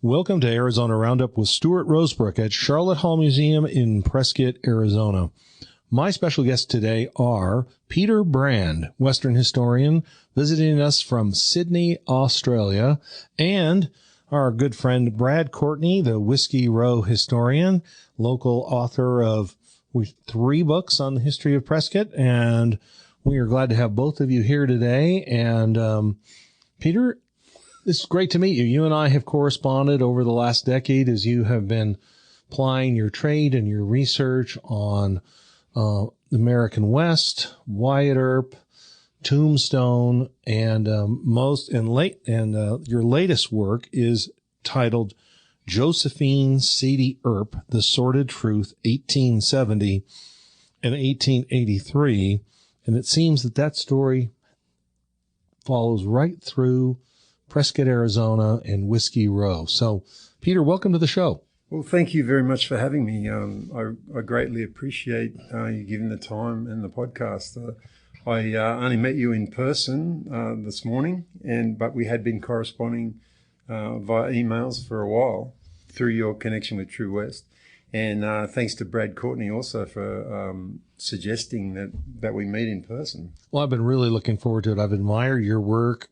Welcome to Arizona Roundup with Stuart Rosebrook at Sharlot Hall Museum in Prescott, Arizona. My special guests today are Peter Brand, Western historian, visiting us from Sydney, Australia, and our good friend Brad Courtney, the Whiskey Row historian, local author of 3 books on the history of Prescott, and we are glad to have both of you here today. And Peter, it's great to meet you. You and I have corresponded over the last decade as you have been plying your trade and your research on the American West, Wyatt Earp, Tombstone, and your latest work is titled Josephine Sadie Earp, The Sordid Truth, 1870 and 1883. And it seems that story follows right through Prescott, Arizona, and Whiskey Row. So, Peter, welcome to the show. Well, thank you very much for having me. I greatly appreciate you giving the time and the podcast. I only met you in person this morning, but we had been corresponding via emails for a while through your connection with True West. And thanks to Brad Courtney also for suggesting that we meet in person. Well, I've been really looking forward to it. I've admired your work,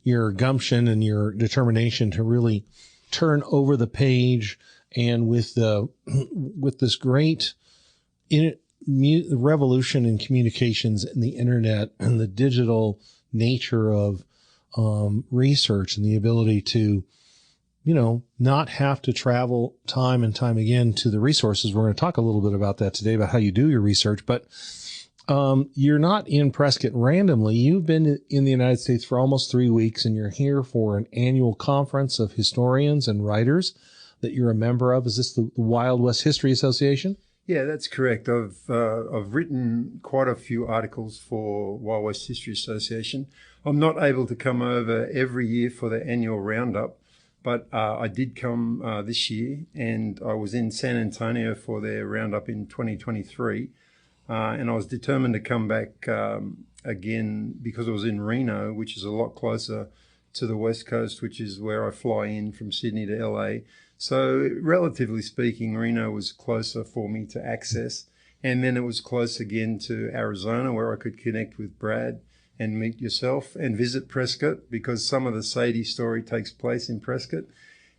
your gumption, and your determination to really turn over the page. And with this great revolution in communications and the internet and the digital nature of research and the ability to, not have to travel time and time again to the resources. We're going to talk a little bit about that today, about how you do your research, but you're not in Prescott randomly. You've been in the United States for almost 3 weeks, and you're here for an annual conference of historians and writers that you're a member of. Is this the Wild West History Association? Yeah, that's correct. I've written quite a few articles for Wild West History Association. I'm not able to come over every year for the annual roundup, but I did come this year, and I was in San Antonio for their roundup in 2023. And I was determined to come back again because I was in Reno, which is a lot closer to the West Coast, which is where I fly in from Sydney to LA. So relatively speaking, Reno was closer for me to access. And then it was close again to Arizona, where I could connect with Brad and meet yourself and visit Prescott, because some of the Sadie story takes place in Prescott.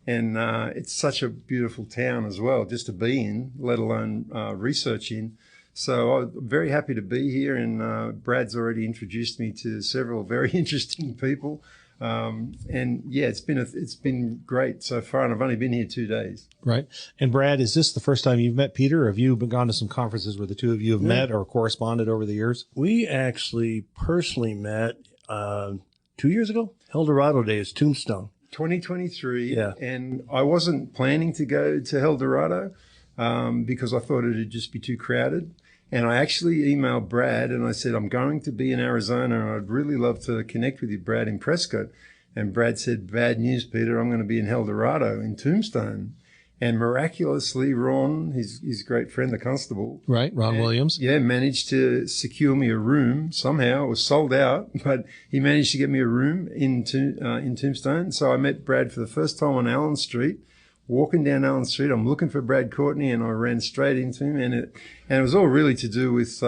And it's such a beautiful town as well, just to be in, let alone research in. So I'm very happy to be here, and Brad's already introduced me to several very interesting people. And yeah, it's been great so far, and I've only been here 2 days. Right. And Brad, is this the first time you've met Peter, or have you gone to some conferences where the two of you have met or corresponded over the years? We actually personally met 2 years ago, El Dorado Days, Tombstone. 2023, yeah. And I wasn't planning to go to El Dorado because I thought it would just be too crowded. And I actually emailed Brad and I said, I'm going to be in Arizona and I'd really love to connect with you, Brad, in Prescott. And Brad said, bad news, Peter, I'm going to be in El Dorado in Tombstone. And miraculously, Ron, his great friend, the constable. Right, Ron Williams. Yeah, managed to secure me a room somehow. It was sold out, but he managed to get me a room in Tombstone. So I met Brad for the first time on Allen Street. Walking down Allen Street, I'm looking for Brad Courtney, and I ran straight into him. And it was all really to do with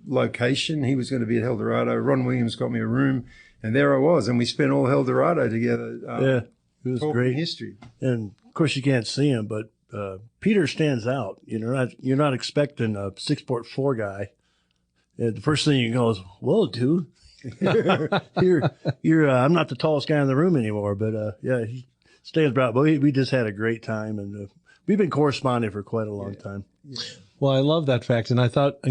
location. He was going to be at El Dorado. Ron Williams got me a room, and there I was. And we spent all El Dorado together. Yeah, it was great. History. And of course, you can't see him, but Peter stands out. You're not expecting a 6'4" guy. And the first thing you go is, "Whoa, dude, you're I'm not the tallest guy in the room anymore." But yeah, he stands out. But we just had a great time, and we've been corresponding for quite a long time. Yeah. Well, I love that fact. And I thought,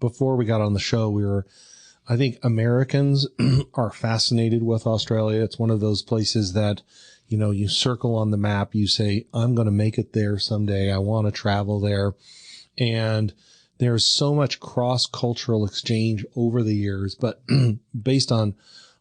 before we got on the show, I think Americans are fascinated with Australia. It's one of those places that, you circle on the map, you say, I'm going to make it there someday. I want to travel there. And there's so much cross-cultural exchange over the years, but based on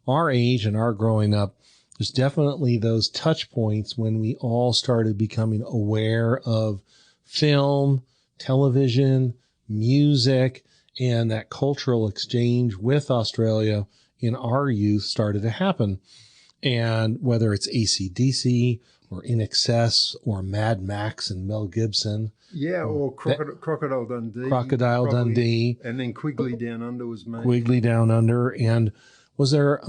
our age and our growing up, there's definitely those touch points when we all started becoming aware of film, television, music, and that cultural exchange with Australia in our youth started to happen. And whether it's AC/DC or In Excess or Mad Max and Mel Gibson. Yeah, or Crocodile Dundee. Crocodile probably. Dundee. And then Quigley Down Under was made. Quigley Down Under. And was there,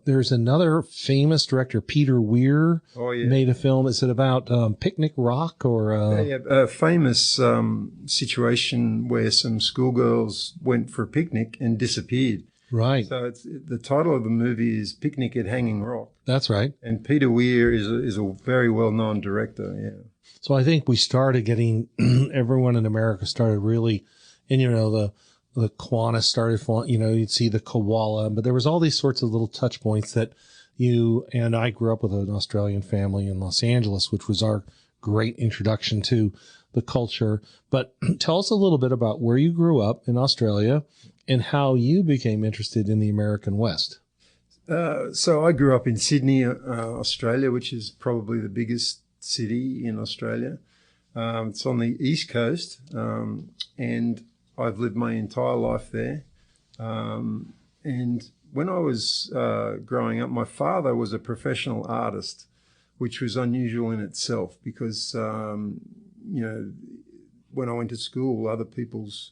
there's another famous director, Peter Weir, made a film. Is it about Picnic Rock or? A famous situation where some schoolgirls went for a picnic and disappeared. Right. So the title of the movie is Picnic at Hanging Rock. That's right. And Peter Weir is a very well-known director, yeah. So I think we started getting, everyone in America started really, and the Kiwanis started, you'd see the koala, but there was all these sorts of little touch points that and I grew up with an Australian family in Los Angeles, which was our great introduction to the culture. But tell us a little bit about where you grew up in Australia and how you became interested in the American West. So I grew up in Sydney, Australia, which is probably the biggest city in Australia. It's on the east coast, and I've lived my entire life there. And when I was growing up, my father was a professional artist, which was unusual in itself because, when I went to school, other people's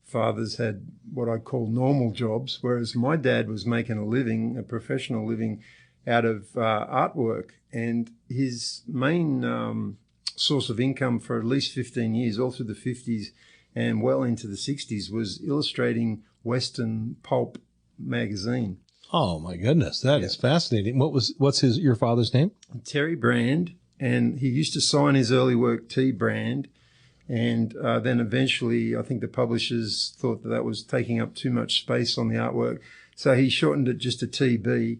fathers had what I call normal jobs, whereas my dad was making a living, a professional living, out of artwork. And his main source of income for at least 15 years, all through the 50s and well into the 60s, was illustrating Western pulp magazine. Oh my goodness, that is fascinating. What's your father's name? Terry Brand, and he used to sign his early work T. Brand. And then eventually, I think the publishers thought that was taking up too much space on the artwork, so he shortened it just to TB.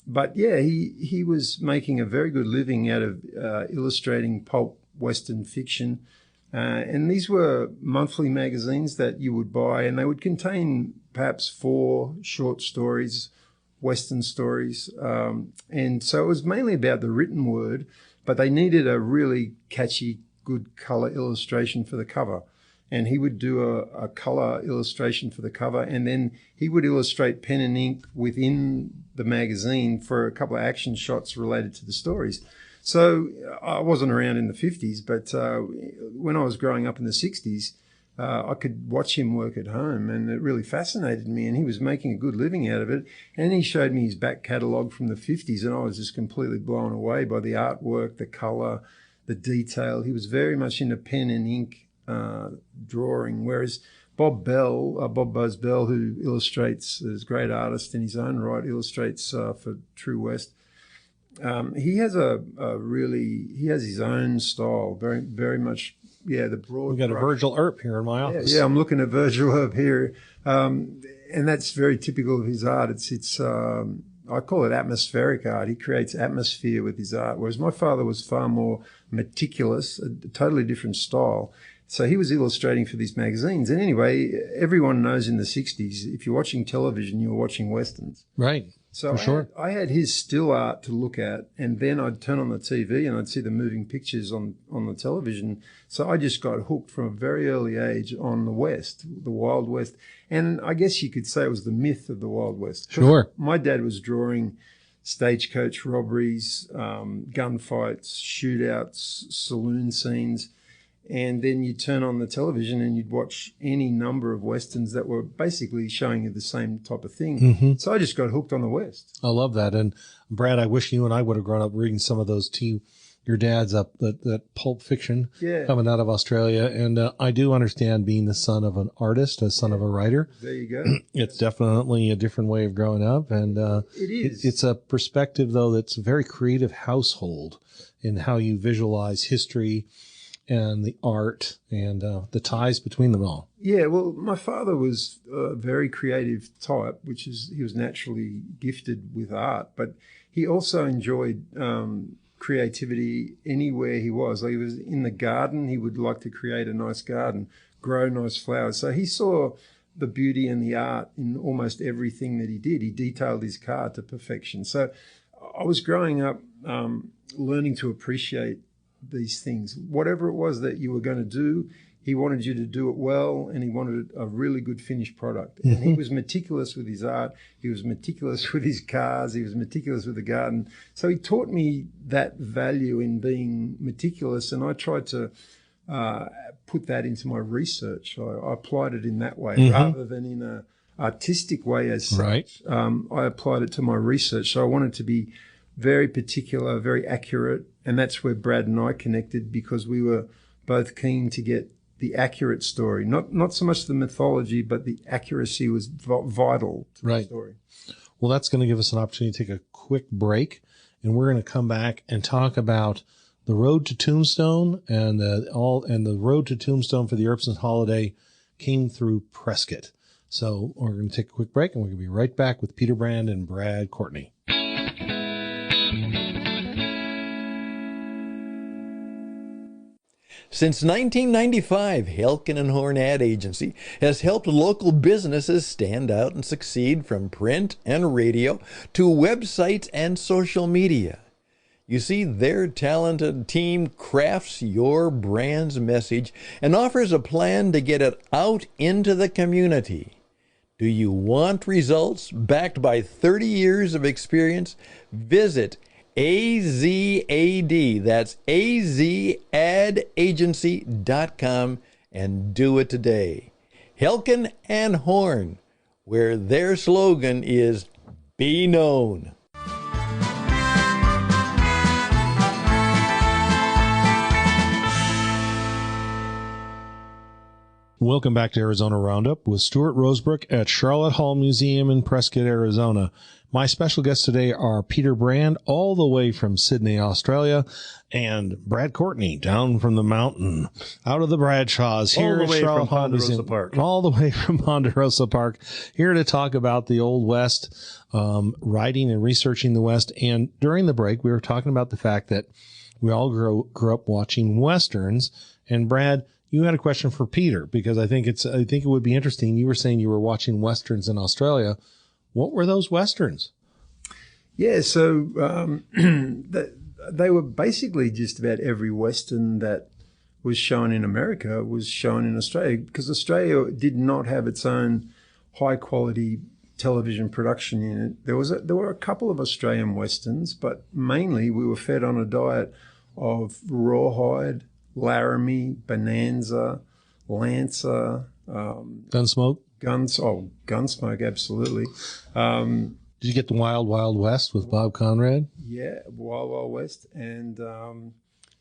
But yeah, he was making a very good living out of illustrating pulp Western fiction. And these were monthly magazines that you would buy, and they would contain perhaps 4 short stories, Western stories. And so it was mainly about the written word, but they needed a really catchy, good color illustration for the cover. And he would do a color illustration for the cover, and then he would illustrate pen and ink within the magazine for a couple of action shots related to the stories. So I wasn't around in the 50s, but when I was growing up in the 60s, I could watch him work at home, and it really fascinated me, and he was making a good living out of it. And he showed me his back catalogue from the 50s, and I was just completely blown away by the artwork, the color, the detail. He was very much into pen and ink drawing, whereas Bob Buzz Bell, who illustrates, is a great artist in his own right, illustrates for True West. He has he has his own style, very, very much, the broad. We've got a Virgil Earp here in my office. Yeah, I'm looking at Virgil Earp here, and that's very typical of his art. It's I call it atmospheric art. He creates atmosphere with his art, whereas my father was far more meticulous, a totally different style. So he was illustrating for these magazines. And anyway, everyone knows in the 60s, if you're watching television, you were watching Westerns. Right. So I had his still art to look at, and then I'd turn on the TV and I'd see the moving pictures on the television. So I just got hooked from a very early age on the West, the Wild West. And I guess you could say it was the myth of the Wild West. Sure. My dad was drawing stagecoach robberies, gunfights, shootouts, saloon scenes. And then you'd turn on the television and you'd watch any number of Westerns that were basically showing you the same type of thing. Mm-hmm. So I just got hooked on the West. I love that. And Brad, I wish you and I would have grown up reading some of those your dad's that pulp fiction coming out of Australia. And I do understand being the son of an artist, a son of a writer. There you go. It's definitely a different way of growing up. And it is. It's a perspective, though, that's a very creative household in how you visualize history and the art and the ties between them all. Yeah, well, my father was a very creative type, he was naturally gifted with art, but he also enjoyed creativity anywhere he was. Like, he was in the garden, he would like to create a nice garden, grow nice flowers. So he saw the beauty and the art in almost everything that he did. He detailed his car to perfection. So I was growing up learning to appreciate these things. Whatever it was that you were going to do, he wanted you to do it well, and he wanted a really good finished product. And he was meticulous with his art. He was meticulous with his cars. He was meticulous with the garden. So he taught me that value in being meticulous, and I tried to put that into my research. I applied it in that way rather than in a artistic way as such. Right. I applied it to my research. So I wanted to be very particular, very accurate, and that's where Brad and I connected, because we were both keen to get the accurate story, not so much the mythology, but the accuracy was vital to the story. Well, that's going to give us an opportunity to take a quick break, and we're going to come back and talk about the road to Tombstone, and the road to Tombstone for the Earpson's holiday came through Prescott. So we're going to take a quick break, and we're going to be right back with Peter Brand and Brad Courtney. Since 1995, Helkin & Horn Ad Agency has helped local businesses stand out and succeed, from print and radio to websites and social media. You see, their talented team crafts your brand's message and offers a plan to get it out into the community. Do you want results backed by 30 years of experience? Visit AZAD, that's azadagency.com, and do it today. Helkin and Horn, where their slogan is "Be Known." Welcome back to Arizona Roundup with Stuart Rosebrook at Sharlot Hall Museum in Prescott, Arizona. My special guests today are Peter Brand, all the way from Sydney, Australia, and Brad Courtney, down from the mountain, out of the Bradshaws, here at Sharlot Hall Museum. All the way from Ponderosa Park, here to talk about the Old West, writing and researching the West. And during the break, we were talking about the fact that we all grew up watching Westerns. And Brad, you had a question for Peter, because I think it would be interesting. You were saying you were watching Westerns in Australia. What were those Westerns? Yeah, so they were basically just about every Western that was shown in America was shown in Australia, because Australia did not have its own high-quality television production unit. There were a couple of Australian Westerns, but mainly we were fed on a diet of Rawhide, Laramie, Bonanza, Lancer, Gunsmoke? Gunsmoke, absolutely. Did you get the Wild Wild West with Bob Conrad? Yeah, Wild Wild West, and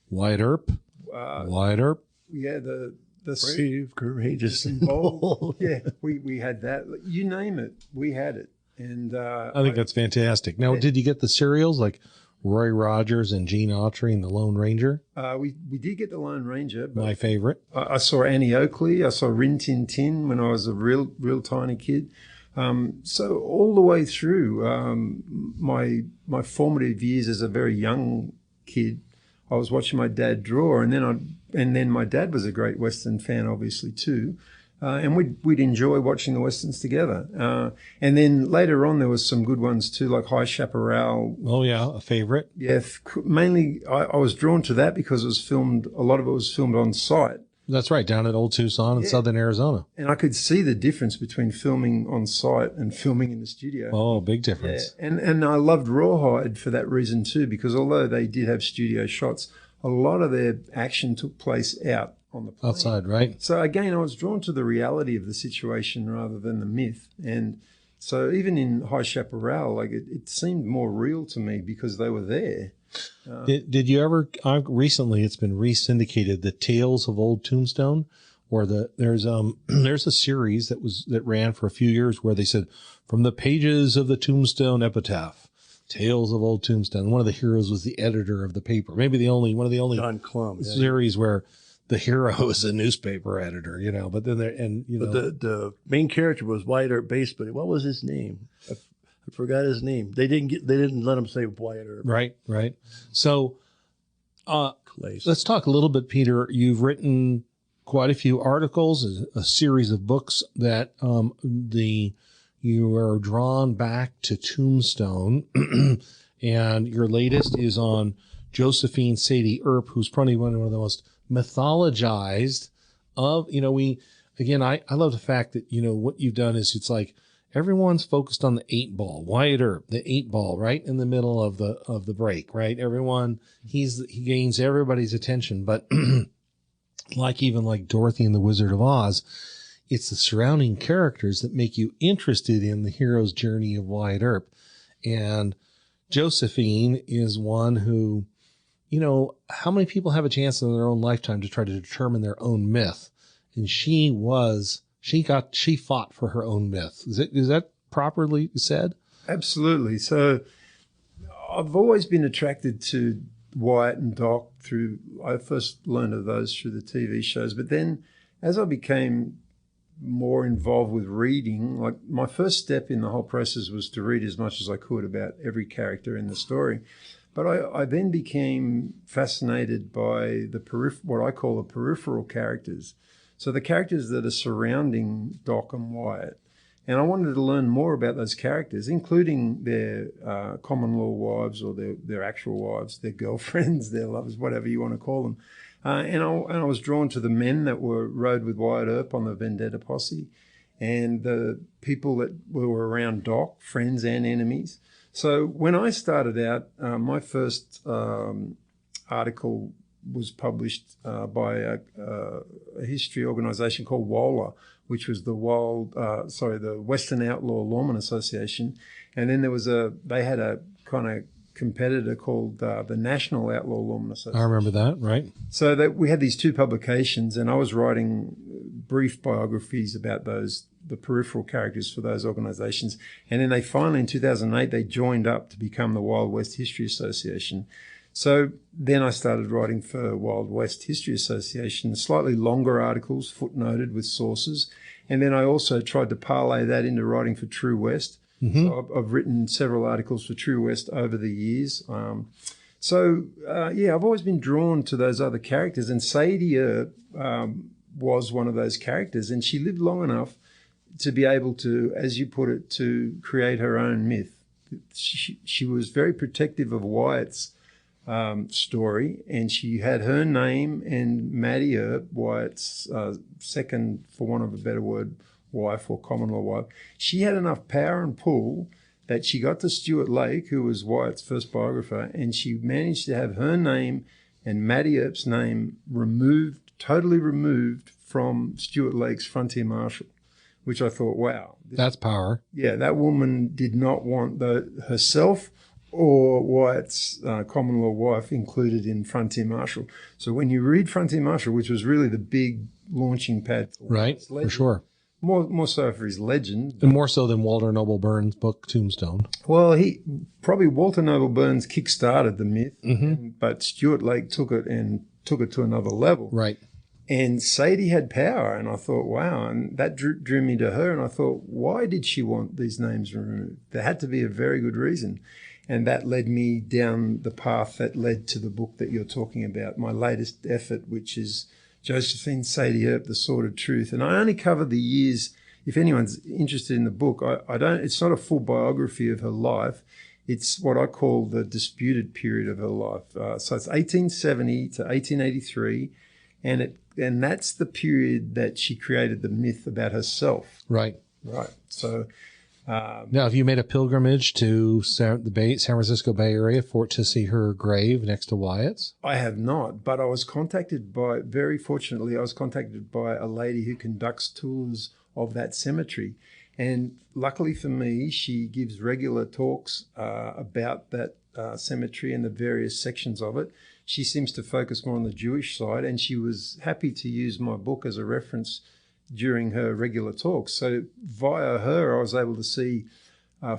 Wyatt Earp. Wyatt Earp. Yeah, the brave, courageous, and bold. Yeah, we had that. You name it, we had it. And I think that's fantastic. Now, did you get the serials like Roy Rogers and Gene Autry and the Lone Ranger? We did get the Lone Ranger. But my favorite. I saw Annie Oakley. I saw Rin Tin Tin when I was a real tiny kid. So all the way through my formative years as a very young kid, I was watching my dad draw, and then my dad was a great Western fan, obviously too. And we'd enjoy watching the Westerns together. And then later on, there was some good ones too, like High Chaparral. Oh, yeah, a favorite. Yeah, mainly I was drawn to that because a lot of it was filmed on site. That's right, down at Old Tucson in southern Arizona. And I could see the difference between filming on site and filming in the studio. Oh, big difference. Yeah. And I loved Rawhide for that reason too, because although they did have studio shots, a lot of their action took place out on the plane. Outside, right? So again, I was drawn to the reality of the situation rather than the myth. And so even in High Chaparral, like it seemed more real to me because they were there. Did you ever? Recently, it's been re-syndicated, the Tales of Old Tombstone, or there's a series that ran for a few years where they said, from the pages of the Tombstone Epitaph, Tales of Old Tombstone. One of the heroes was the editor of the paper, maybe one of the only John Clum series where the hero is a newspaper editor, But then the main character was Wyatt Earp bass, but what was his name? I forgot his name. They didn't let him say Wyatt Earp. Right. So, let's talk a little bit, Peter. You've written quite a few articles, a series of books that you are drawn back to Tombstone, and your latest is on Josephine Sadie Earp, who's probably one of the most mythologized of, I love the fact that, what you've done is it's like everyone's focused on the 8-ball, Wyatt Earp, the 8-ball right in the middle of the break, right? He gains everybody's attention, but like Dorothy and the Wizard of Oz, it's the surrounding characters that make you interested in the hero's journey of Wyatt Earp. And Josephine is one who, how many people have a chance in their own lifetime to try to determine their own myth? And she fought for her own myth. Is that properly said? Absolutely. So I've always been attracted to Wyatt and Doc I first learned of those through the TV shows, but then as I became more involved with reading, like my first step in the whole process was to read as much as I could about every character in the story. But I then became fascinated by what I call the peripheral characters. So the characters that are surrounding Doc and Wyatt. And I wanted to learn more about those characters, including their common law wives or their actual wives, their girlfriends, their lovers, whatever you want to call them. And I was drawn to the men that rode with Wyatt Earp on the Vendetta Posse and the people that were around Doc, friends and enemies. So when I started out, my first article was published by a history organization called WOLA, which was the Western Outlaw Lawmen Association. And then they had a kind of competitor called the National Outlaw Lawmen Association. I remember that, right? So we had these two publications, and I was writing brief biographies about the peripheral characters for those organizations. And then they finally, in 2008, they joined up to become the Wild West History Association. So then I started writing for Wild West History Association, slightly longer articles, footnoted with sources. And then I also tried to parlay that into writing for True West. Mm-hmm. So I've written several articles for True West over the years. I've always been drawn to those other characters. And Sadie Earp was one of those characters. And she lived long enough to be able to, as you put it, to create her own myth. She was very protective of Wyatt's story, and she had her name and Maddie Earp, Wyatt's second, for want of a better word, wife or common law wife. She had enough power and pull that she got to Stuart Lake, who was Wyatt's first biographer, and she managed to have her name and Maddie Earp's name totally removed from Stuart Lake's frontier marshal, which I thought, wow. That's power. Yeah, that woman did not want herself or Wyatt's common law wife included in Frontier Marshal. So when you read Frontier Marshal, which was really the big launching pad for right, for sure. More so for his legend. And more so than Walter Noble Burns' book Tombstone. Well, Walter Noble Burns kick-started the myth, but Stuart Lake took it to another level. Right. And Sadie had power, and I thought, wow, and that drew me to her, and I thought, why did she want these names removed? There had to be a very good reason. And that led me down the path that led to the book that you're talking about, my latest effort, which is Josephine Sadie Earp, The Sordid Truth. And I only cover the years. If anyone's interested in the book, it's not a full biography of her life. It's what I call the disputed period of her life. So it's 1870 to 1883, and that's the period that she created the myth about herself. Right. Right. So now, have you made a pilgrimage to San Francisco Bay Area to see her grave next to Wyatt's? I have not, but very fortunately, I was contacted by a lady who conducts tours of that cemetery. And luckily for me, she gives regular talks about that cemetery and the various sections of it. She seems to focus more on the Jewish side, and she was happy to use my book as a reference during her regular talks. So via her, I was able to see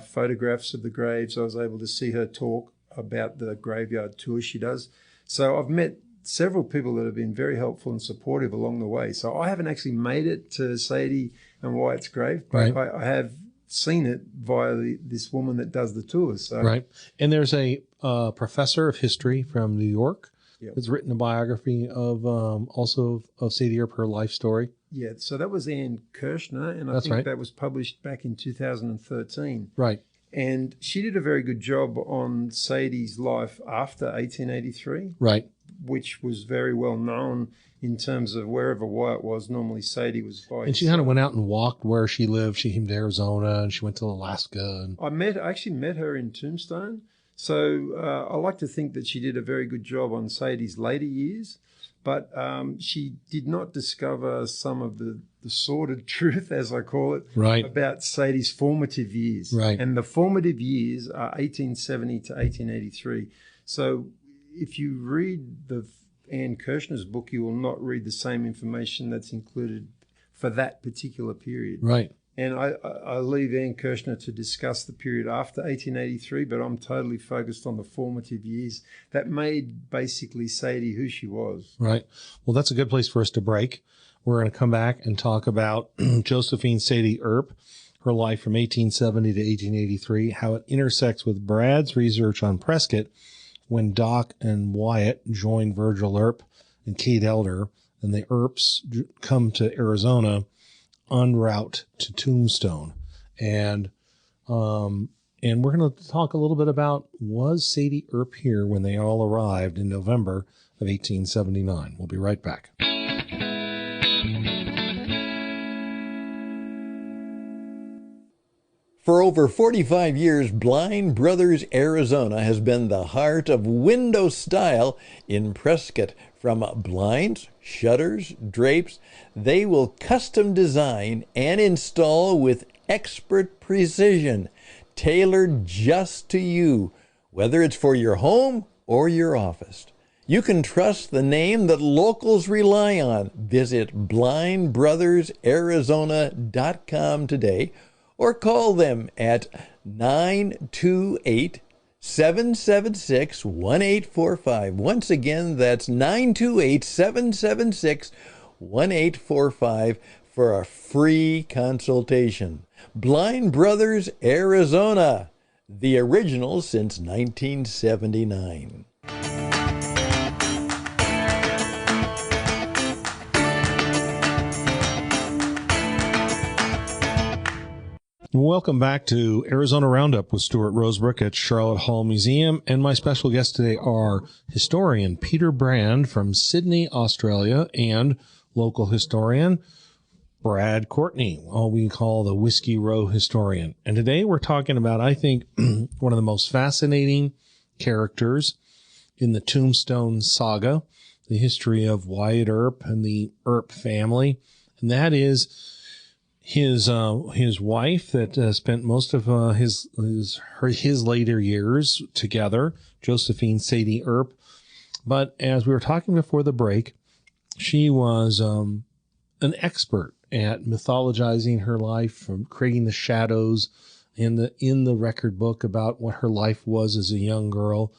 photographs of the graves. I was able to see her talk about the graveyard tour she does. So I've met several people that have been very helpful and supportive along the way. So I haven't actually made it to Sadie and Wyatt's grave, but right. I have seen it via this woman that does the tours. So. Right. And there's a professor of history from New York Yep. who's written a biography of also of Sadie Earp, her life story. Yeah, so that was Ann Kirshner, and I think that was published back in 2013. Right. And she did a very good job on Sadie's life after 1883, Right. which was very well known in terms of wherever Wyatt was. Normally Sadie was by And she kind of went out and walked where she lived. She came to Arizona and she went to Alaska. And I actually met her in Tombstone. So I like to think that she did a very good job on Sadie's later years, but she did not discover some of the sordid truth, as I call it, Right. about Sadie's formative years. Right. And the formative years are 1870 to 1883. So if you read the Ann Kirshner's book, you will not read the same information that's included for that particular period. Right. And I leave Ann Kirshner to discuss the period after 1883, but I'm totally focused on the formative years that made basically Sadie who she was. Right. Well, that's a good place for us to break. We're going to come back and talk about Josephine Sadie Earp, her life from 1870 to 1883, how it intersects with Brad's research on Prescott when Doc and Wyatt joined Virgil Earp and Kate Elder, and the Earps come to Arizona en route to Tombstone. And we're going to talk a little bit about, was Sadie Earp here when they all arrived in November of 1879? We'll be right back. For over 45 years, Blind Brothers Arizona has been the heart of window style in Prescott. From blinds, shutters, drapes, they will custom design and install with expert precision, tailored just to you, whether it's for your home or your office. You can trust the name that locals rely on. Visit blindbrothersarizona.com today, or call them at 928-776-1845. Once again, that's 928-776-1845 for a free consultation. Blind Brothers Arizona, the original since 1979. Welcome back to Arizona Roundup with Stuart Rosebrook at Sharlot Hall Museum. And my special guests today are historian Peter Brand from Sydney, Australia, and local historian Brad Courtney, all we call the Whiskey Row historian. And today we're talking about, I think, one of the most fascinating characters in the Tombstone saga, the history of Wyatt Earp and the Earp family. And that is his wife that spent most of his later years together, Josephine Sadie Earp. But as we were talking before the break, she was an expert at mythologizing her life, from creating the shadows in the record book about what her life was as a young girl.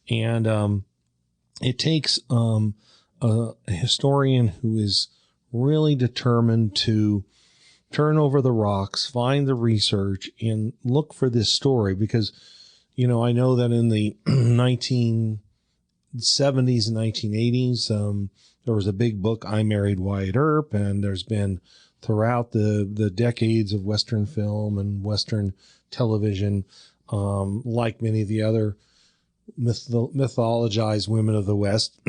And it takes a historian who is really determined to turn over the rocks, find the research, and look for this story. Because, I know that in the 1970s and 1980s, there was a big book, I Married Wyatt Earp, and there's been throughout the decades of Western film and Western television, like many of the other mythologized women of the West,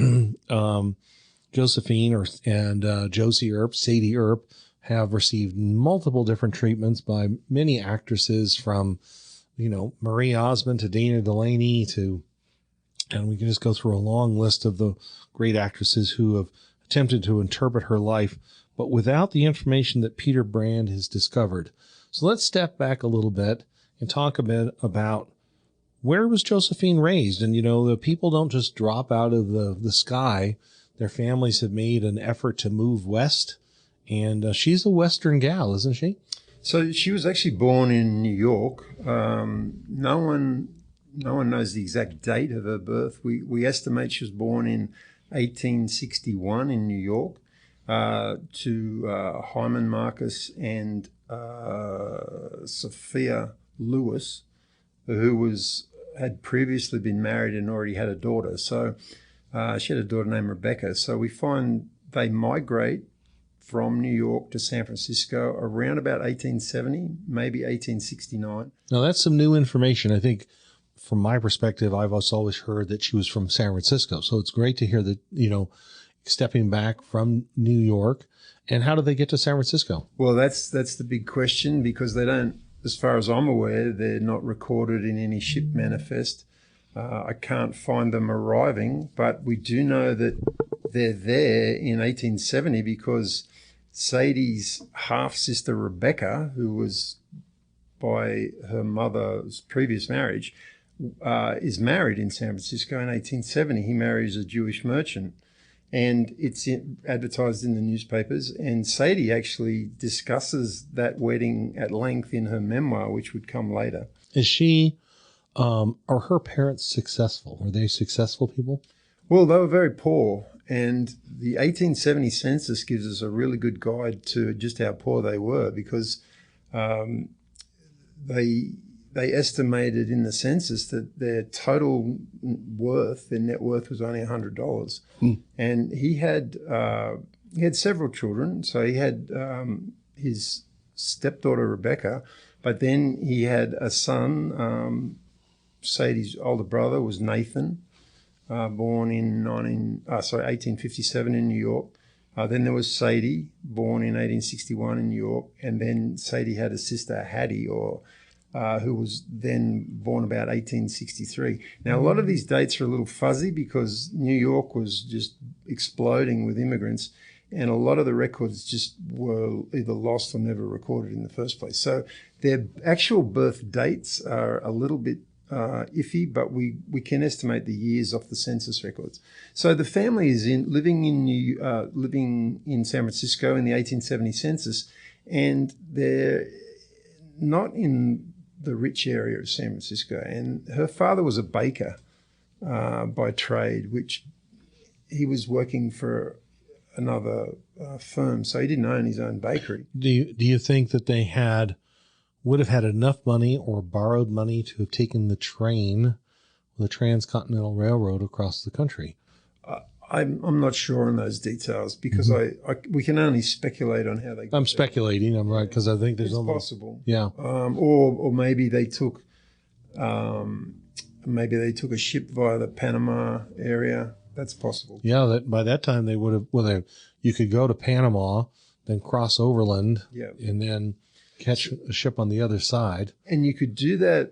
Josephine and Josie Earp, Sadie Earp, have received multiple different treatments by many actresses, from, Marie Osmond to Dana Delaney and we can just go through a long list of the great actresses who have attempted to interpret her life, but without the information that Peter Brand has discovered. So let's step back a little bit and talk a bit about, where was Josephine raised? And, the people don't just drop out of the sky. Their families have made an effort to move west. And she's a Western gal, isn't she? So she was actually born in New York. No one knows the exact date of her birth. We estimate she was born in 1861 in New York to Hyman Marcus and Sophia Lewis, who had previously been married and already had a daughter. So she had a daughter named Rebecca. So we find they migrate from New York to San Francisco around about 1870, maybe 1869. Now, that's some new information. I think from my perspective, I've always heard that she was from San Francisco. So it's great to hear that, stepping back from New York. And how did they get to San Francisco? Well, that's the big question, because they don't, as far as I'm aware, they're not recorded in any ship manifest. I can't find them arriving, but we do know that they're there in 1870 because Sadie's half-sister Rebecca, who was by her mother's previous marriage, is married in San Francisco in 1870. He marries a Jewish merchant, and it's advertised in the newspapers. And Sadie actually discusses that wedding at length in her memoir, which would come later. Is she, are her parents successful? Were they successful people? Well, they were very poor, and the 1870 census gives us a really good guide to just how poor they were, because they estimated in the census that their total worth, their net worth, was only $100. And he had several children. So he had his stepdaughter Rebecca, but then he had a son. Sadie's older brother was Nathan, born in 1857 in New York. Then there was Sadie, born in 1861 in New York, and then Sadie had a sister Hattie, who was then born about 1863. Now, a lot of these dates are a little fuzzy because New York was just exploding with immigrants, and a lot of the records just were either lost or never recorded in the first place. So their actual birth dates are a little bit iffy, but we can estimate the years off the census records. So the family is living in San Francisco in the 1870 census, and they're not in the rich area of San Francisco. And her father was a baker by trade, which he was working for another firm, so he didn't own his own bakery. Do you think that they would have had enough money or borrowed money to have taken the train, the Transcontinental Railroad, across the country? I'm not sure on those details because we can only speculate on how they. I'm speculating. I'm right, because I think there's it's almost possible. Yeah. Or maybe they took a ship via the Panama area. That's possible. Yeah. That by that time they would have. Well, you could go to Panama, then cross overland, and then catch a ship on the other side. And you could do that.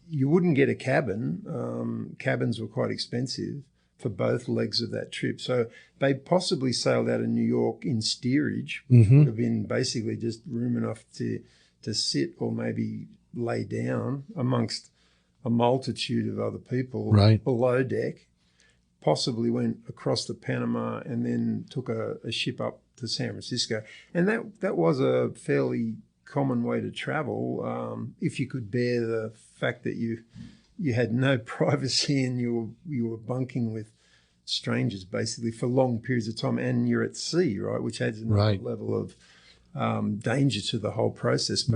You wouldn't get a cabin. Cabins were quite expensive for both legs of that trip. So they possibly sailed out of New York in steerage, which would have been basically just room enough to sit or maybe lay down amongst a multitude of other people below deck, possibly went across the Panama and then took a ship up to San Francisco. And that was a fairly common way to travel if you could bear the fact that you had no privacy and you were bunking with strangers basically for long periods of time, and you're at sea, right, which adds another level of danger to the whole process.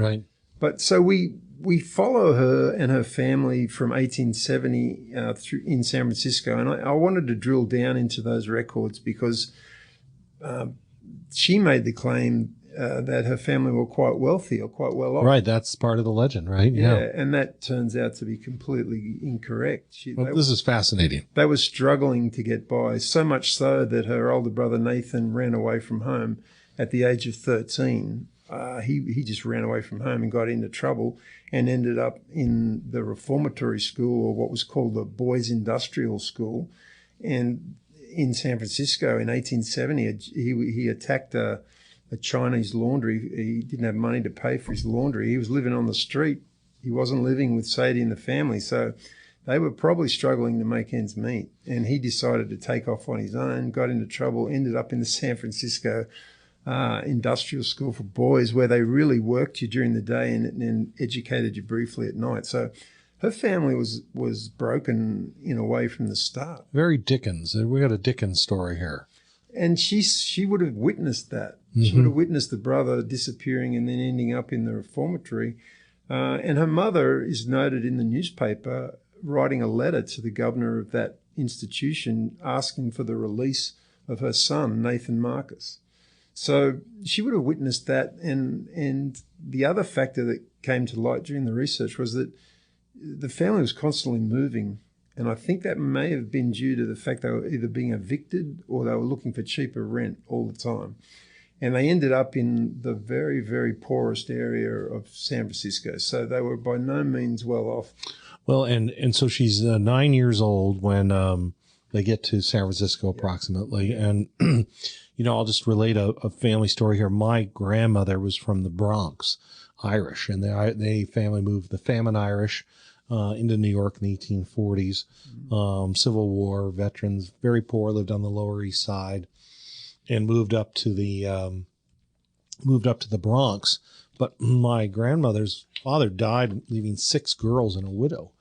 But so we follow her and her family from 1870 through in San Francisco, and I wanted to drill down into those records because she made the claim that her family were quite wealthy or quite well off. Right, that's part of the legend, right? Yeah, and that turns out to be completely incorrect. This is fascinating. They were struggling to get by, so much so that her older brother Nathan ran away from home at the age of 13. He just ran away from home and got into trouble and ended up in the reformatory school, or what was called the Boys Industrial School. And in San Francisco in 1870, he attacked a Chinese laundry. He didn't have money to pay for his laundry. He was living on the street. He wasn't living with Sadie and the family. So they were probably struggling to make ends meet. And he decided to take off on his own, got into trouble, ended up in the San Francisco industrial school for boys, where they really worked you during the day and educated you briefly at night. So her family was broken in a way from the start. Very Dickens. We got a Dickens story here. And she would have witnessed that. She would have witnessed the brother disappearing and then ending up in the reformatory. And her mother is noted in the newspaper writing a letter to the governor of that institution asking for the release of her son, Nathan Marcus. So she would have witnessed that. And the other factor that came to light during the research was that the family was constantly moving. And I think that may have been due to the fact they were either being evicted or they were looking for cheaper rent all the time. And they ended up in the very, very poorest area of San Francisco. So they were by no means well off. Well, and so she's 9 years old when they get to San Francisco approximately. And, I'll just relate a family story here. My grandmother was from the Bronx, Irish, and they family moved, the famine Irish, into New York in the 1840s. Civil War veterans, very poor, lived on the Lower East Side, and moved up to the Bronx. But my grandmother's father died, leaving 6 girls and a widow,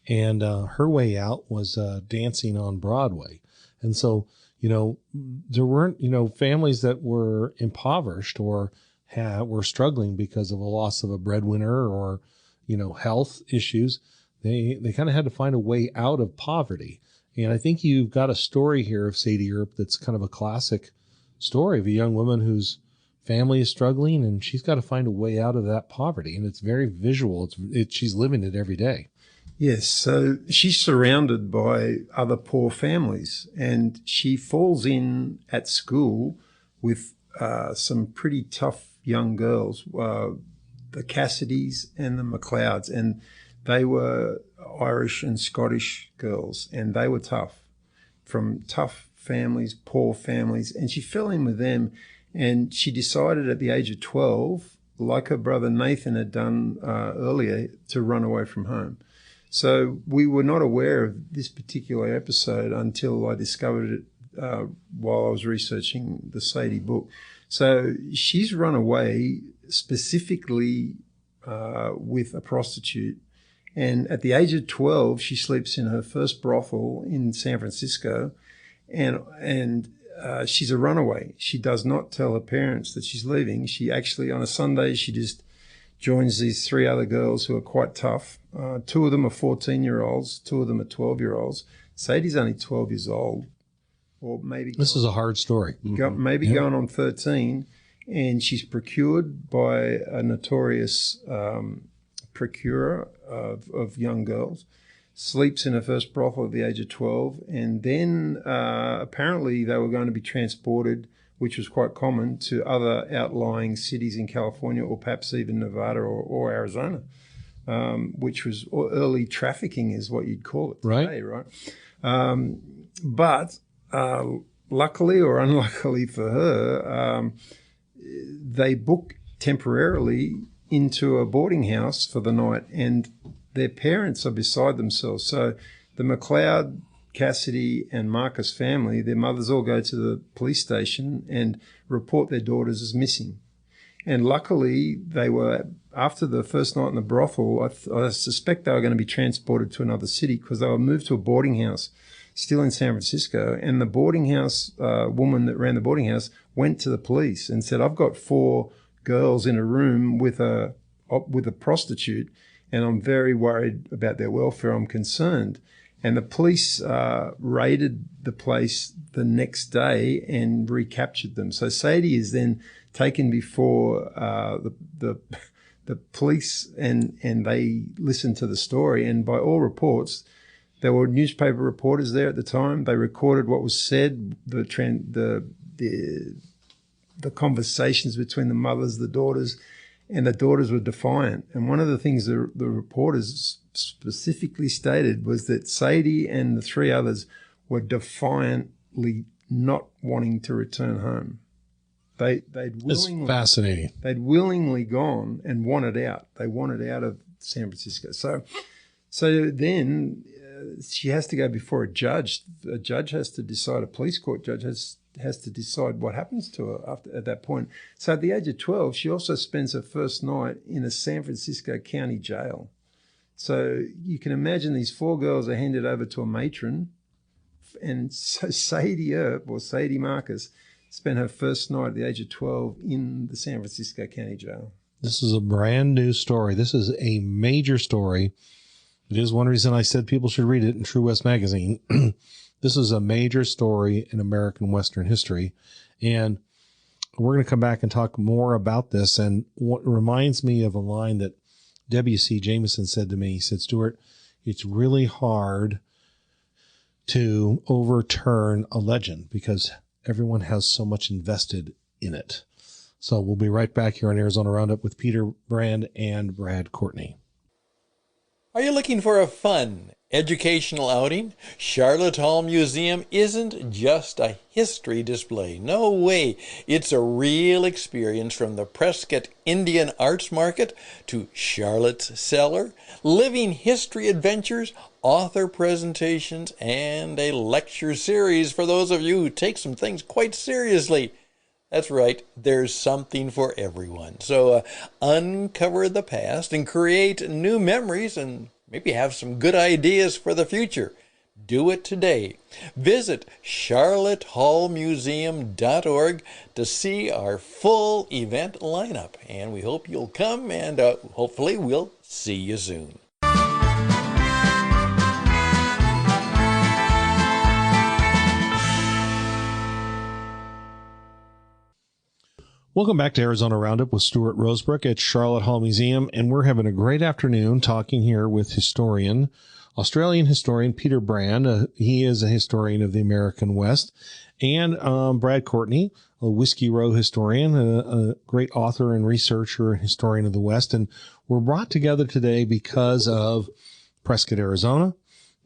and her way out was dancing on Broadway. And so, there weren't families that were impoverished or were struggling because of a loss of a breadwinner or health issues. They kind of had to find a way out of poverty. And I think you've got a story here of Sadie Earp that's kind of a classic story of a young woman whose family is struggling and she's got to find a way out of that poverty. And it's very visual. She's living it every day. Yes. So she's surrounded by other poor families, and she falls in at school with some pretty tough young girls, the Cassidys and the McLeods, and they were Irish and Scottish girls, and they were tough, from tough families, poor families, and she fell in with them. And she decided at the age of 12, like her brother Nathan had done earlier, to run away from home. So we were not aware of this particular episode until I discovered it while I was researching the Sadie book. So she's run away specifically with a prostitute. And at the age of 12, she sleeps in her first brothel in San Francisco, and she's a runaway. She does not tell her parents that she's leaving. She actually, on a Sunday, she just joins these 3 other girls who are quite tough. 2 of them are 14-year-olds, 2 of them are 12-year-olds. Sadie's only 12 years old, or maybe... This is a hard story. Maybe going on 13, and she's procured by a notorious procurer of young girls, sleeps in her first brothel at the age of 12, and then apparently they were going to be transported, which was quite common, to other outlying cities in California or perhaps even Nevada or Arizona, which was early trafficking is what you'd call it today, right? But luckily or unluckily for her, they booked temporarily into a boarding house for the night, and their parents are beside themselves. So the McLeod, Cassidy and Marcus family, their mothers all go to the police station and report their daughters as missing. And luckily, they were, after the first night in the brothel, I suspect they were going to be transported to another city because they were moved to a boarding house still in San Francisco. And the boarding house woman that ran the boarding house went to the police and said, I've got 4 girls in a room with a prostitute, and I'm very worried about their welfare. I'm concerned. And the police raided the place the next day and recaptured them. So Sadie is then taken before the police, and they listened to the story. And by all reports, there were newspaper reporters there at the time. They recorded what was said, the conversations between the mothers, the daughters, and the daughters were defiant. And one of the things the reporters specifically stated was that Sadie and the 3 others were defiantly not wanting to return home. They'd willingly, it's fascinating. They'd willingly gone and wanted out. They wanted out of San Francisco. So then she has to go before a judge. A judge has to decide. A police court judge has to decide what happens to her at that point. So at the age of 12, she also spends her first night in a San Francisco County jail. So you can imagine these 4 girls are handed over to a matron, and so Sadie Earp, or Sadie Marcus, spent her first night at the age of 12 in the San Francisco County Jail. This is a brand new story. This is a major story. It is one reason I said people should read it in True West Magazine. This is a major story in American Western history. And we're going to come back and talk more about this. And what reminds me of a line that W.C. Jameson said to me. He said, Stuart, it's really hard to overturn a legend because everyone has so much invested in it. So we'll be right back here on Arizona Roundup with Peter Brand and Brad Courtney. Are you looking for a fun, educational outing? Sharlot Hall Museum isn't just a history display. No way. It's a real experience, from the Prescott Indian Arts Market to Charlotte's Cellar, living history adventures, author presentations, and a lecture series for those of you who take some things quite seriously. That's right, there's something for everyone. So uncover the past and create new memories, and maybe have some good ideas for the future. Do it today. Visit charlottehallmuseum.org to see our full event lineup. And we hope you'll come, and hopefully we'll see you soon. Welcome back to Arizona Roundup with Stuart Rosebrook at Sharlot Hall Museum, and we're having a great afternoon talking here with Australian historian Peter Brand. He is a historian of the American West, and Brad Courtney, a Whiskey Row historian, a great author and researcher and historian of the West. And we're brought together today because of Prescott, Arizona,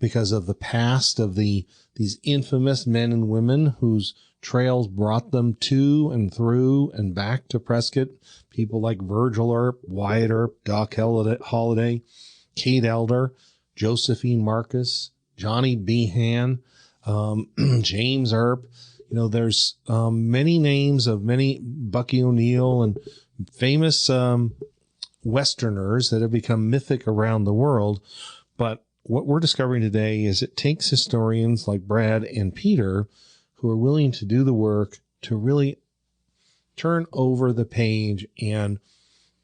because of the past of these infamous men and women whose trails brought them to and through and back to Prescott. People like Virgil Earp, Wyatt Earp, Doc Holliday, Kate Elder, Josephine Marcus, Johnny Behan, James Earp. You know, there's many names of many, Bucky O'Neill, and famous Westerners that have become mythic around the world. But what we're discovering today is it takes historians like Brad and Peter who are willing to do the work to really turn over the page and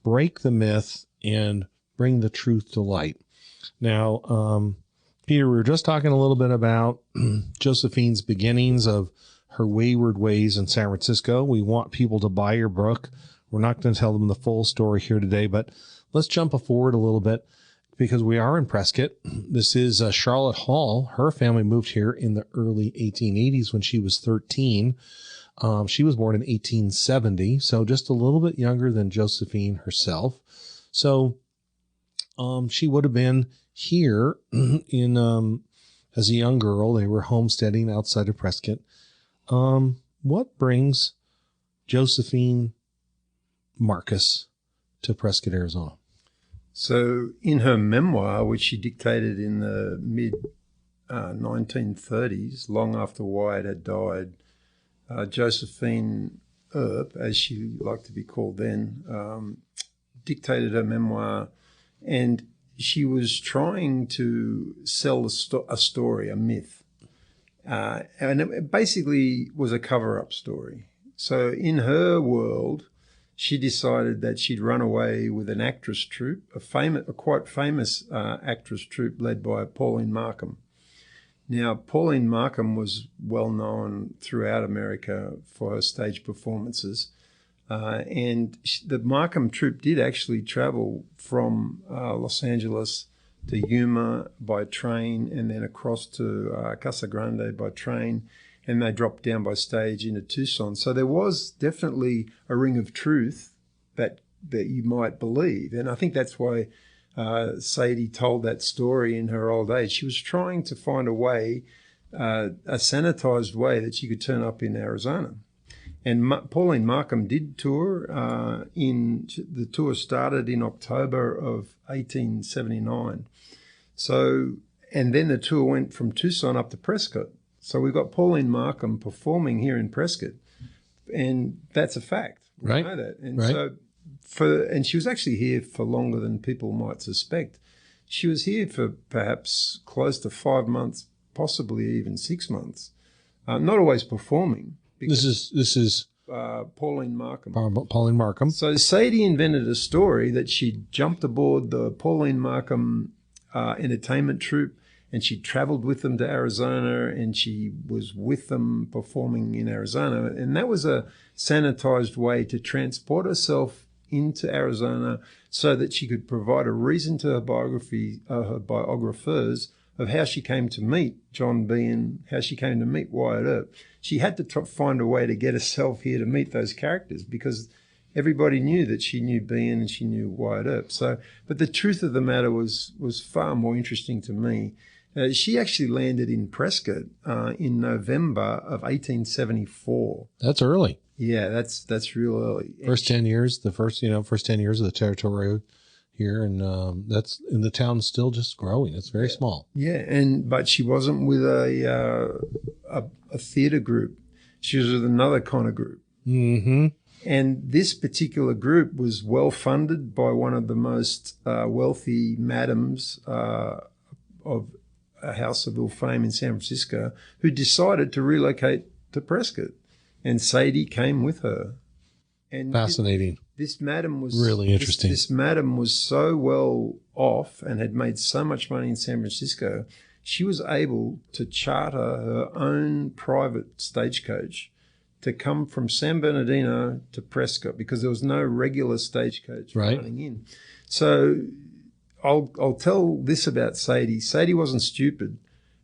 break the myth and bring the truth to light. Now, Peter, we were just talking a little bit about Josephine's beginnings of her wayward ways in San Francisco. We want people to buy your book. We're not going to tell them the full story here today, but let's jump forward a little bit, because we are in Prescott. This is Sharlot Hall. Her family moved here in the early 1880s when she was 13. She was born in 1870, so just a little bit younger than Josephine herself. So she would have been here in as a young girl. They were homesteading outside of Prescott. What brings Josephine Marcus to Prescott, Arizona? So in her memoir, which she dictated in the mid-1930s, long after Wyatt had died, Josephine Earp, as she liked to be called then, dictated her memoir, and she was trying to sell a story, a myth. And it basically was a cover-up story. So in her world, she decided that she'd run away with an actress troupe, a quite famous actress troupe led by Pauline Markham. Now, Pauline Markham was well known throughout America for her stage performances, and the Markham troupe did actually travel from Los Angeles to Yuma by train, and then across to Casa Grande by train, and they dropped down by stage into Tucson. So there was definitely a ring of truth that you might believe. And I think that's why Sadie told that story in her old age. She was trying to find a way, a sanitized way that she could turn up in Arizona. And Pauline Markham did tour. The tour started in October of 1879. So, and then the tour went from Tucson up to Prescott. So we've got Pauline Markham performing here in Prescott, and that's a fact. We Right. know that. And Right. so and she was actually here for longer than people might suspect. She was here for perhaps close to 5 months, possibly even 6 months. Not always performing. This is Pauline Markham. Pauline Markham. So Sadie invented a story that she jumped aboard the Pauline Markham entertainment troupe, and she traveled with them to Arizona, and she was with them performing in Arizona. And that was a sanitized way to transport herself into Arizona so that she could provide a reason to her biographers of how she came to meet John B. and how she came to meet Wyatt Earp. She had to find a way to get herself here to meet those characters because everybody knew that she knew Bean and she knew Wyatt Earp. So, but the truth of the matter was far more interesting to me. She actually landed in Prescott in November of 1874. That's early. Yeah, that's real early. First 10 years, first 10 years of the territory here, and the town's still just growing. It's very small. Yeah, but she wasn't with a theater group. She was with another kind of group. Mm-hmm. And this particular group was well funded by one of the most wealthy madams of a house of ill fame in San Francisco, who decided to relocate to Prescott. And Sadie came with her. And fascinating. This madam was really interesting. This madam was so well off and had made so much money in San Francisco, she was able to charter her own private stagecoach to come from San Bernardino to Prescott because there was no regular stagecoach running in. So I'll tell this about Sadie. Sadie wasn't stupid.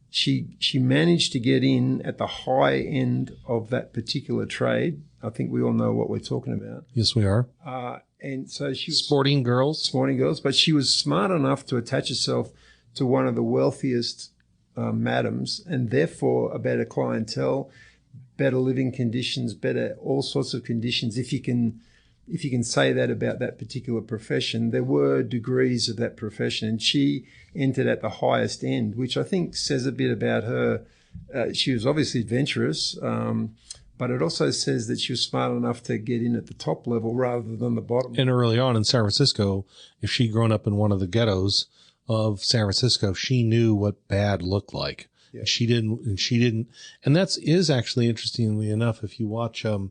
She managed to get in at the high end of that particular trade. I think we all know what we're talking about. Yes, we are. And so she was sporting girls, but she was smart enough to attach herself to one of the wealthiest madams, and therefore a better clientele, better living conditions, better all sorts of conditions. If you can say that about that particular profession, there were degrees of that profession, and she entered at the highest end, which I think says a bit about her. She was obviously adventurous, but it also says that she was smart enough to get in at the top level rather than the bottom. And early on in San Francisco, if she'd grown up in one of the ghettos of San Francisco, she knew what bad looked like. Yeah. She didn't. And is actually, interestingly enough, if you watch, we're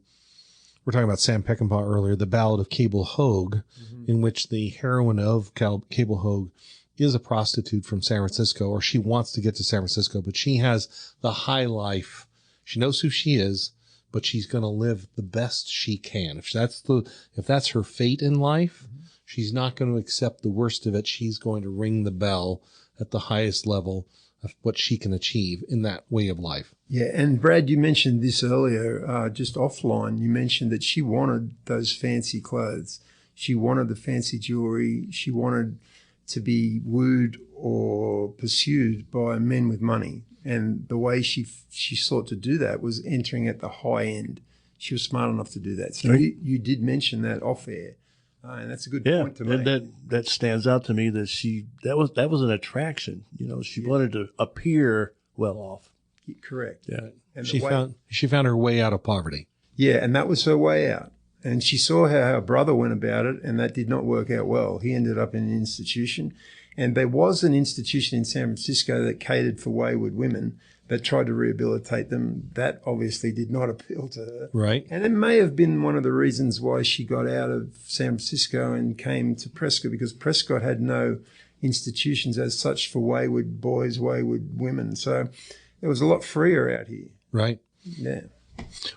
talking about Sam Peckinpah earlier, The Ballad of Cable Hogue, in which the heroine of Cable Hogue is a prostitute from San Francisco, or she wants to get to San Francisco, but she has the high life. She knows who she is, but she's going to live the best she can. If that's her fate in life, she's not going to accept the worst of it. She's going to ring the bell at the highest level of what she can achieve in that way of life. Yeah, and Brad, you mentioned this earlier, just offline. You mentioned that she wanted those fancy clothes. She wanted the fancy jewelry. She wanted to be wooed or pursued by men with money. And the way she sought to do that was entering at the high end. She was smart enough to do that. So you did mention that off air. And that's a good point to make. That stands out to me that that was an attraction. She wanted to appear well off. Correct. Yeah. And she found her way out of poverty. Yeah, and that was her way out. And she saw how her brother went about it, and that did not work out well. He ended up in an institution. And there was an institution in San Francisco that catered for wayward women that tried to rehabilitate them. That obviously did not appeal to her. Right. And it may have been one of the reasons why she got out of San Francisco and came to Prescott, because Prescott had no institutions as such for wayward boys, wayward women. So it was a lot freer out here. Right. Yeah.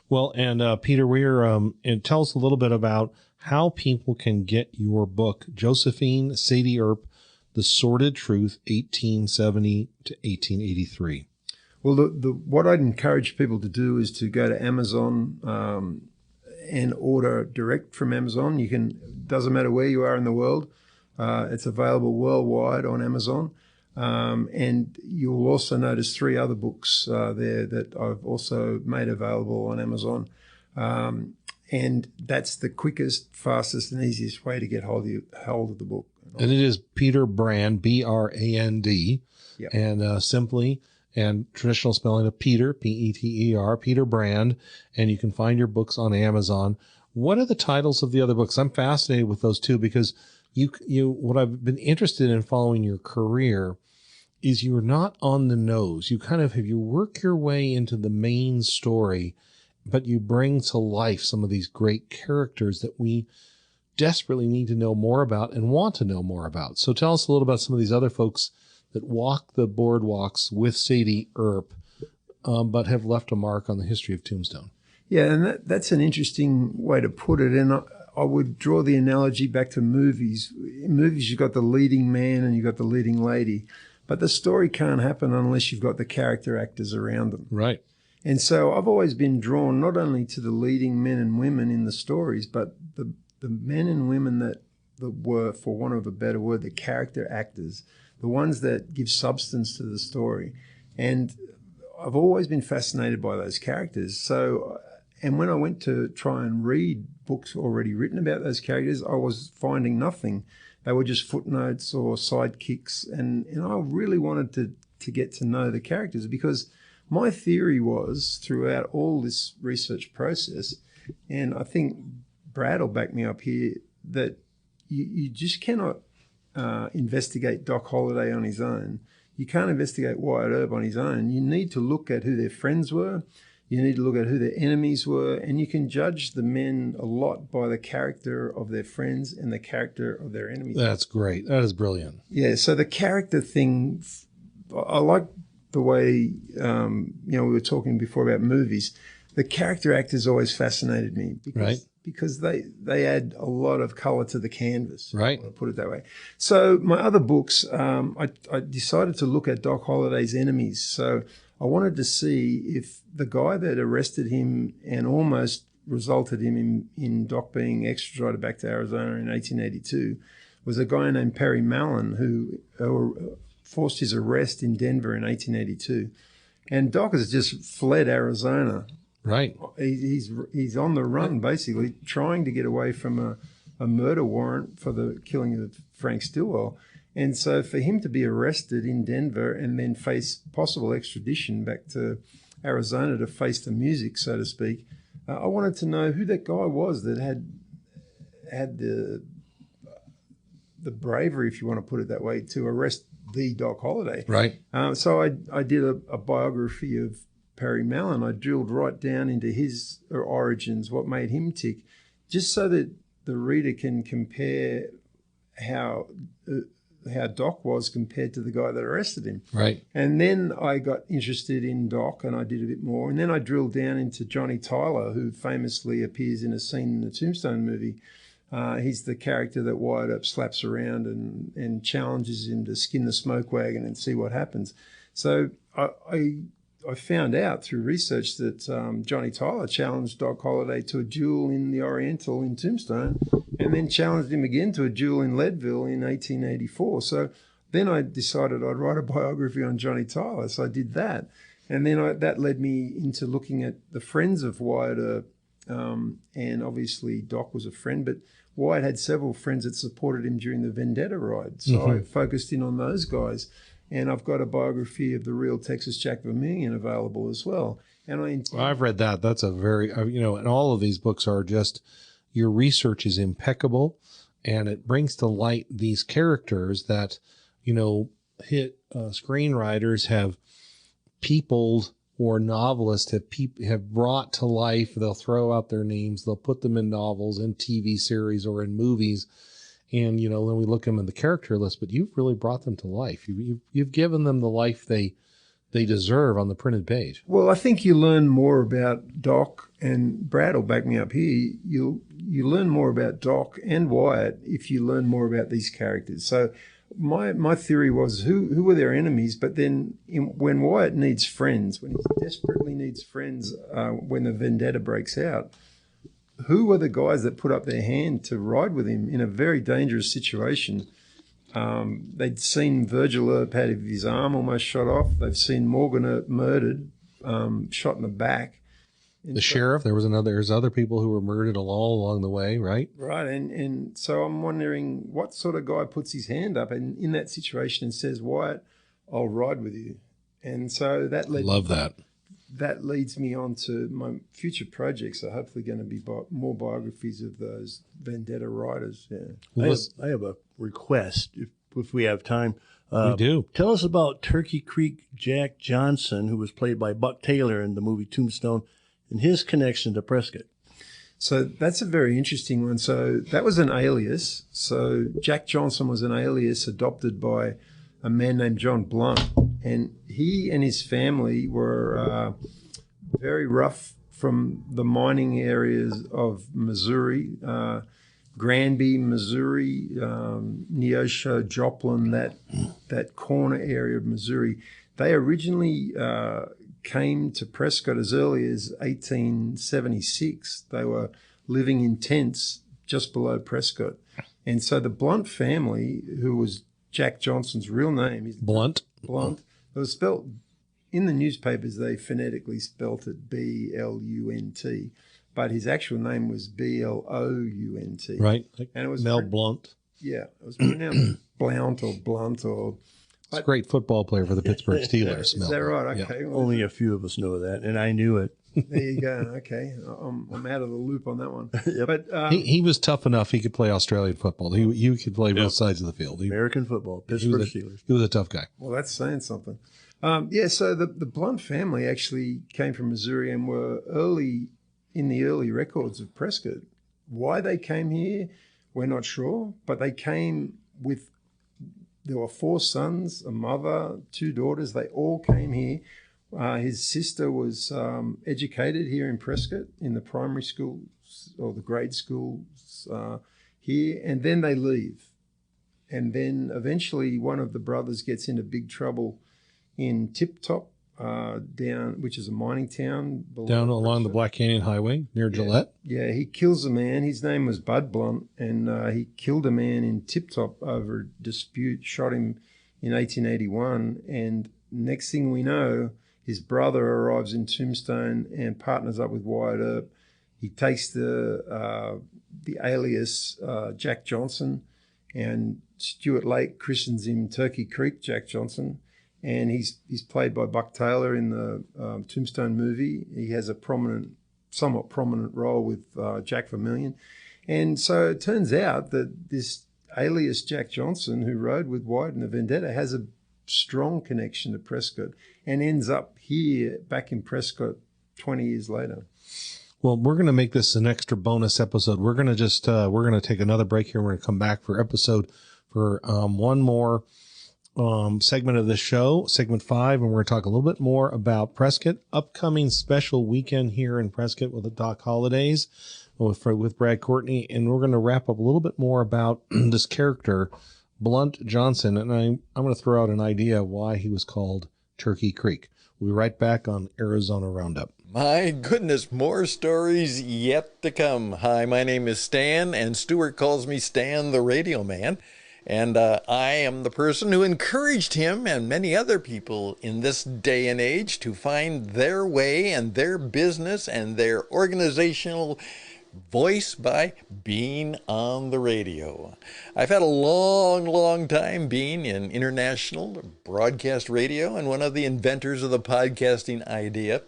Well, and Peter, and tell us a little bit about how people can get your book, Josephine Sadie Earp, The Sordid Truth, 1870 to 1883. Well, what I'd encourage people to do is to go to Amazon and order direct from Amazon. Doesn't matter where you are in the world. It's available worldwide on Amazon. And you'll also notice 3 other books there that I've also made available on Amazon. And that's the quickest, fastest, and easiest way to get hold of the book. And it is Peter Brand, Brand, yep. And simply, and traditional spelling of Peter, Peter, Peter Brand, and you can find your books on Amazon. What are the titles of the other books? I'm fascinated with those too, because what I've been interested in following your career is you're not on the nose. You work your way into the main story, but you bring to life some of these great characters that we desperately need to know more about and want to know more about. So tell us a little about some of these other folks that walk the boardwalks with Sadie Earp, but have left a mark on the history of Tombstone. Yeah, and that's an interesting way to put it. And I would draw the analogy back to movies. In movies, you've got the leading man and you've got the leading lady. But the story can't happen unless you've got the character actors around them. Right. And so I've always been drawn not only to the leading men and women in the stories, but the men and women that were, for want of a better word, the character actors, the ones that give substance to the story. And I've always been fascinated by those characters. So, and when I went to try and read books already written about those characters, I was finding nothing. They were just footnotes or sidekicks. And I really wanted to get to know the characters, because my theory was throughout all this research process, and I think Brad will back me up here, that you just cannot investigate Doc Holliday on his own. You can't investigate Wyatt Earp on his own. You need to look at who their friends were. You need to look at who their enemies were, and you can judge the men a lot by the character of their friends and the character of their enemies. That's great. That is brilliant. Yeah, so the character thing, I like the way, we were talking before about movies. The character actors always fascinated me because they add a lot of color to the canvas. Right. I'll put it that way. So my other books, I decided to look at Doc Holliday's enemies. So I wanted to see if the guy that arrested him and almost resulted him in Doc being extradited back to Arizona in 1882 was a guy named Perry Mallon, who forced his arrest in Denver in 1882. And Doc has just fled Arizona. Right. He's on the run, basically, trying to get away from a murder warrant for the killing of Frank Stilwell. And so for him to be arrested in Denver and then face possible extradition back to Arizona to face the music, so to speak, I wanted to know who that guy was that had the bravery, if you want to put it that way, to arrest the Doc Holliday. Right. So I did a biography of Perry Mallon. I drilled right down into his origins, what made him tick, just so that the reader can compare how Doc was compared to the guy that arrested him. Right. And then I got interested in Doc, and I did a bit more. And then I drilled down into Johnny Tyler, who famously appears in a scene in the Tombstone movie. He's the character that Wyatt Earp slaps around and challenges him to skin the smoke wagon and see what happens. So I found out through research that Johnny Tyler challenged Doc Holliday to a duel in the Oriental in Tombstone, and then challenged him again to a duel in Leadville in 1884. So then I decided I'd write a biography on Johnny Tyler. So I did that. And then that led me into looking at the friends of Wyatt Earp. And obviously Doc was a friend, but Wyatt had several friends that supported him during the Vendetta ride. So I focused in on those guys. And I've got a biography of the real Texas Jack Vermillion available as well. And I've read that. That's a very, and all of these books are just, your research is impeccable, and it brings to light these characters that, hit screenwriters have peopled, or novelists have brought to life. They'll throw out their names. They'll put them in novels, in TV series, or in movies. And, then we look at them in the character list, but you've really brought them to life. You've given them the life they deserve on the printed page. Well, I think you learn more about Doc, and Brad will back me up here. You learn more about Doc and Wyatt if you learn more about these characters. So my theory was who were their enemies, but then when Wyatt needs friends, when he desperately needs friends, when the vendetta breaks out, who were the guys that put up their hand to ride with him in a very dangerous situation? They'd seen Virgil Earp had his arm almost shot off. They've seen Morgan Earp murdered, shot in the back. And sheriff, there's other people who were murdered all along the way, right? Right, and so I'm wondering what sort of guy puts his hand up and in that situation and says, Wyatt, I'll ride with you. And so that that leads me on to my future projects are hopefully going to be more biographies of those Vendetta riders. Yeah. I have a request if we have time. We do. Tell us about Turkey Creek Jack Johnson, who was played by Buck Taylor in the movie Tombstone, and his connection to Prescott. So that's a very interesting one. So that was an alias. So Jack Johnson was an alias adopted by a man named John Blunt. And he and his family were very rough from the mining areas of Missouri, Granby, Missouri, Neosho, Joplin, that corner area of Missouri. They originally came to Prescott as early as 1876. They were living in tents just below Prescott. And so the Blunt family, who was Jack Johnson's real name, is Blunt. Blunt. It was spelt in the newspapers. They phonetically spelt it B-L-U-N-T, but his actual name was B-L-O-U-N-T. Right, like and it was Mel Blunt. Yeah, it was pronounced Blount or Blunt or. He's a great football player for the Pittsburgh Steelers. Is that right? Okay. Yeah. Well, Only a few of us know that, and I knew it. there you go. Okay, I'm out of the loop on that one. Yep. But He was tough enough. He could play Australian football. He could play both sides of the field. American football, Pittsburgh Steelers. He was a tough guy. well, that's saying something. So the Blunt family actually came from Missouri and were in the early records of Prescott. Why they came here, we're not sure, but they came with. There were 4 sons, a mother, 2 daughters. They all came here. His sister was educated here in Prescott in the primary schools or the grade schools here, and then they leave. And then eventually one of the brothers gets into big trouble in Tip Top, which is a mining town. Down along the Black Canyon Highway near Gillette. Yeah, he kills a man. His name was Bud Blunt, and he killed a man in Tip Top over a dispute, shot him in 1881. And next thing we know, his brother arrives in Tombstone and partners up with Wyatt Earp. He takes the alias Jack Johnson, and Stuart Lake christens him Turkey Creek Jack Johnson. And he's played by Buck Taylor in the Tombstone movie. He has a somewhat prominent role with Jack Vermillion. And so it turns out that this alias Jack Johnson, who rode with Wyatt in the Vendetta, has a strong connection to Prescott and ends up here back in Prescott 20 years later. Well, we're going to make this an extra bonus episode. We're going to we're going to take another break here. We're going to come back for one more segment of the show, segment 5, and we're going to talk a little bit more about Prescott, upcoming special weekend here in Prescott with the Doc Holidays with Brad Courtney, and we're going to wrap up a little bit more about this character, Blunt Johnson, and I'm going to throw out an idea why he was called Turkey Creek. We'll be right back on Arizona Roundup. My goodness, more stories yet to come. Hi, my name is Stan, and Stuart calls me Stan the Radio Man. And I am the person who encouraged him and many other people in this day and age to find their way and their business and their organizational voice by being on the radio. I've had a long time being in international broadcast radio and one of the inventors of the podcasting idea.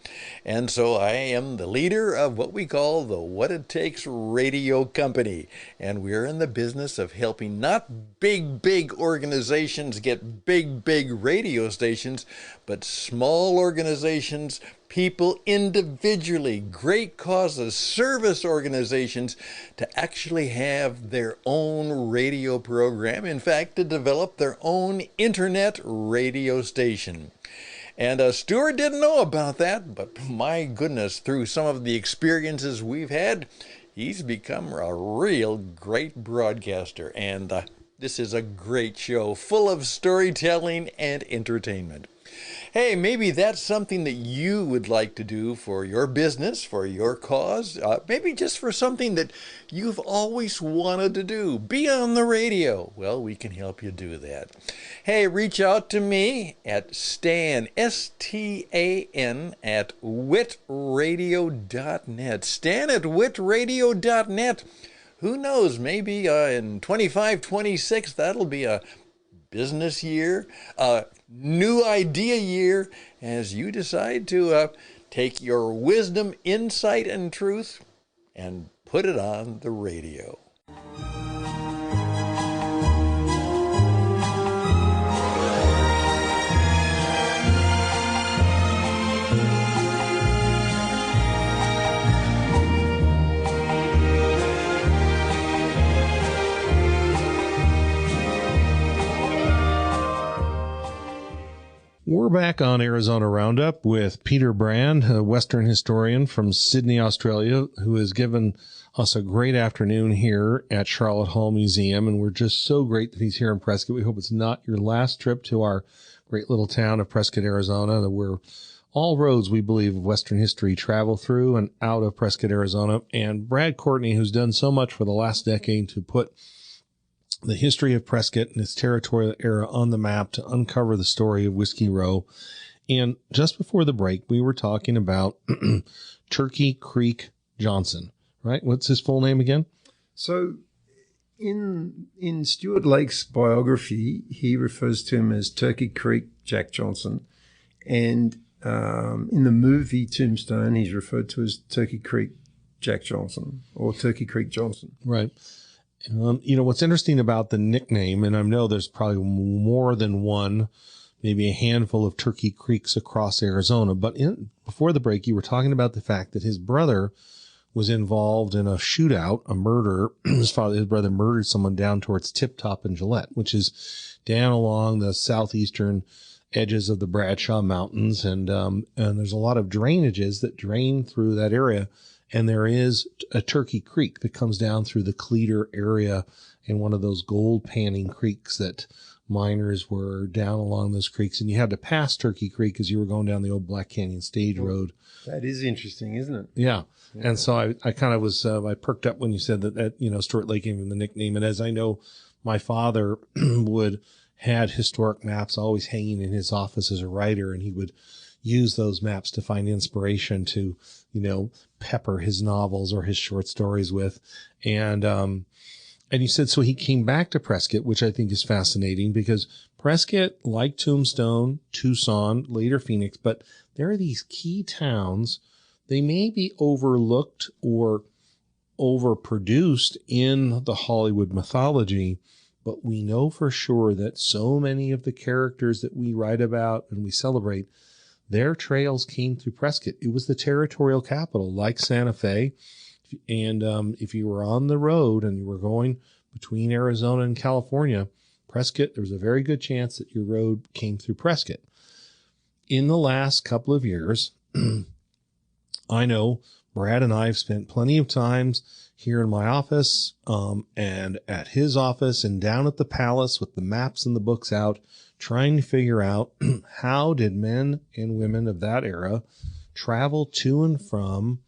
And so I am the leader of what we call the What It Takes Radio Company. And we're in the business of helping not big organizations get big radio stations, but small organizations, people individually, great causes, service organizations to actually have their own radio program. In fact, to develop their own internet radio station. And Stuart didn't know about that, but my goodness, through some of the experiences we've had, he's become a real great broadcaster. And this is a great show full of storytelling and entertainment. Hey, maybe that's something that you would like to do for your business, for your cause, maybe just for something that you've always wanted to do. Be on the radio. Well, we can help you do that. Hey, reach out to me at Stan, S-T-A-N, at witradio.net. Stan at witradio.net. Who knows, maybe in 25, 26, that'll be a business year, new idea year, as you decide to take your wisdom, insight, and truth and put it on the radio. We're back on Arizona Roundup with Peter Brand, a Western historian from Sydney, Australia, who has given us a great afternoon here at Sharlot Hall Museum. And we're just so great that he's here in Prescott. We hope it's not your last trip to our great little town of Prescott, Arizona, where all roads, we believe, of Western history travel through and out of Prescott, Arizona. And Brad Courtney, who's done so much for the last decade to put the history of Prescott and its territorial era on the map, to uncover the story of Whiskey Row. And just before the break, we were talking about Turkey Creek Johnson, right? What's his full name again? So in Stuart Lake's biography, he refers to him as Turkey Creek Jack Johnson. And in the movie Tombstone, he's referred to as Turkey Creek Jack Johnson or Turkey Creek Johnson. Right. What's interesting about the nickname, and I know there's probably more than one, maybe a handful of Turkey Creeks across Arizona, but before the break, you were talking about the fact that his brother was involved in a shootout, a murder. His brother murdered someone down towards Tip Top and Gillette, which is down along the southeastern edges of the Bradshaw Mountains. And there's a lot of drainages that drain through that area. And there is a Turkey Creek that comes down through the Cleator area, in one of those gold panning creeks that miners were down along those creeks. And you had to pass Turkey Creek as you were going down the old Black Canyon Stage Road. That is interesting, isn't it? Yeah. And so I kind of was, I perked up when you said that, Stuart Lake gave him the nickname. And as I know, my father had historic maps always hanging in his office as a writer, and he would use those maps to find inspiration to, pepper his novels or his short stories with. And you said, so he came back to Prescott, which I think is fascinating, because Prescott, like Tombstone, Tucson, later Phoenix, but there are these key towns. They may be overlooked or overproduced in the Hollywood mythology, but we know for sure that so many of the characters that we write about and we celebrate, their trails came through Prescott. It was the territorial capital, like Santa Fe. And if you were on the road and you were going between Arizona and California, Prescott, there was a very good chance that your road came through Prescott. In the last couple of years, I know Brad and I have spent plenty of times here in my office and at his office and down at the palace with the maps and the books out, trying to figure out how did men and women of that era travel to and from.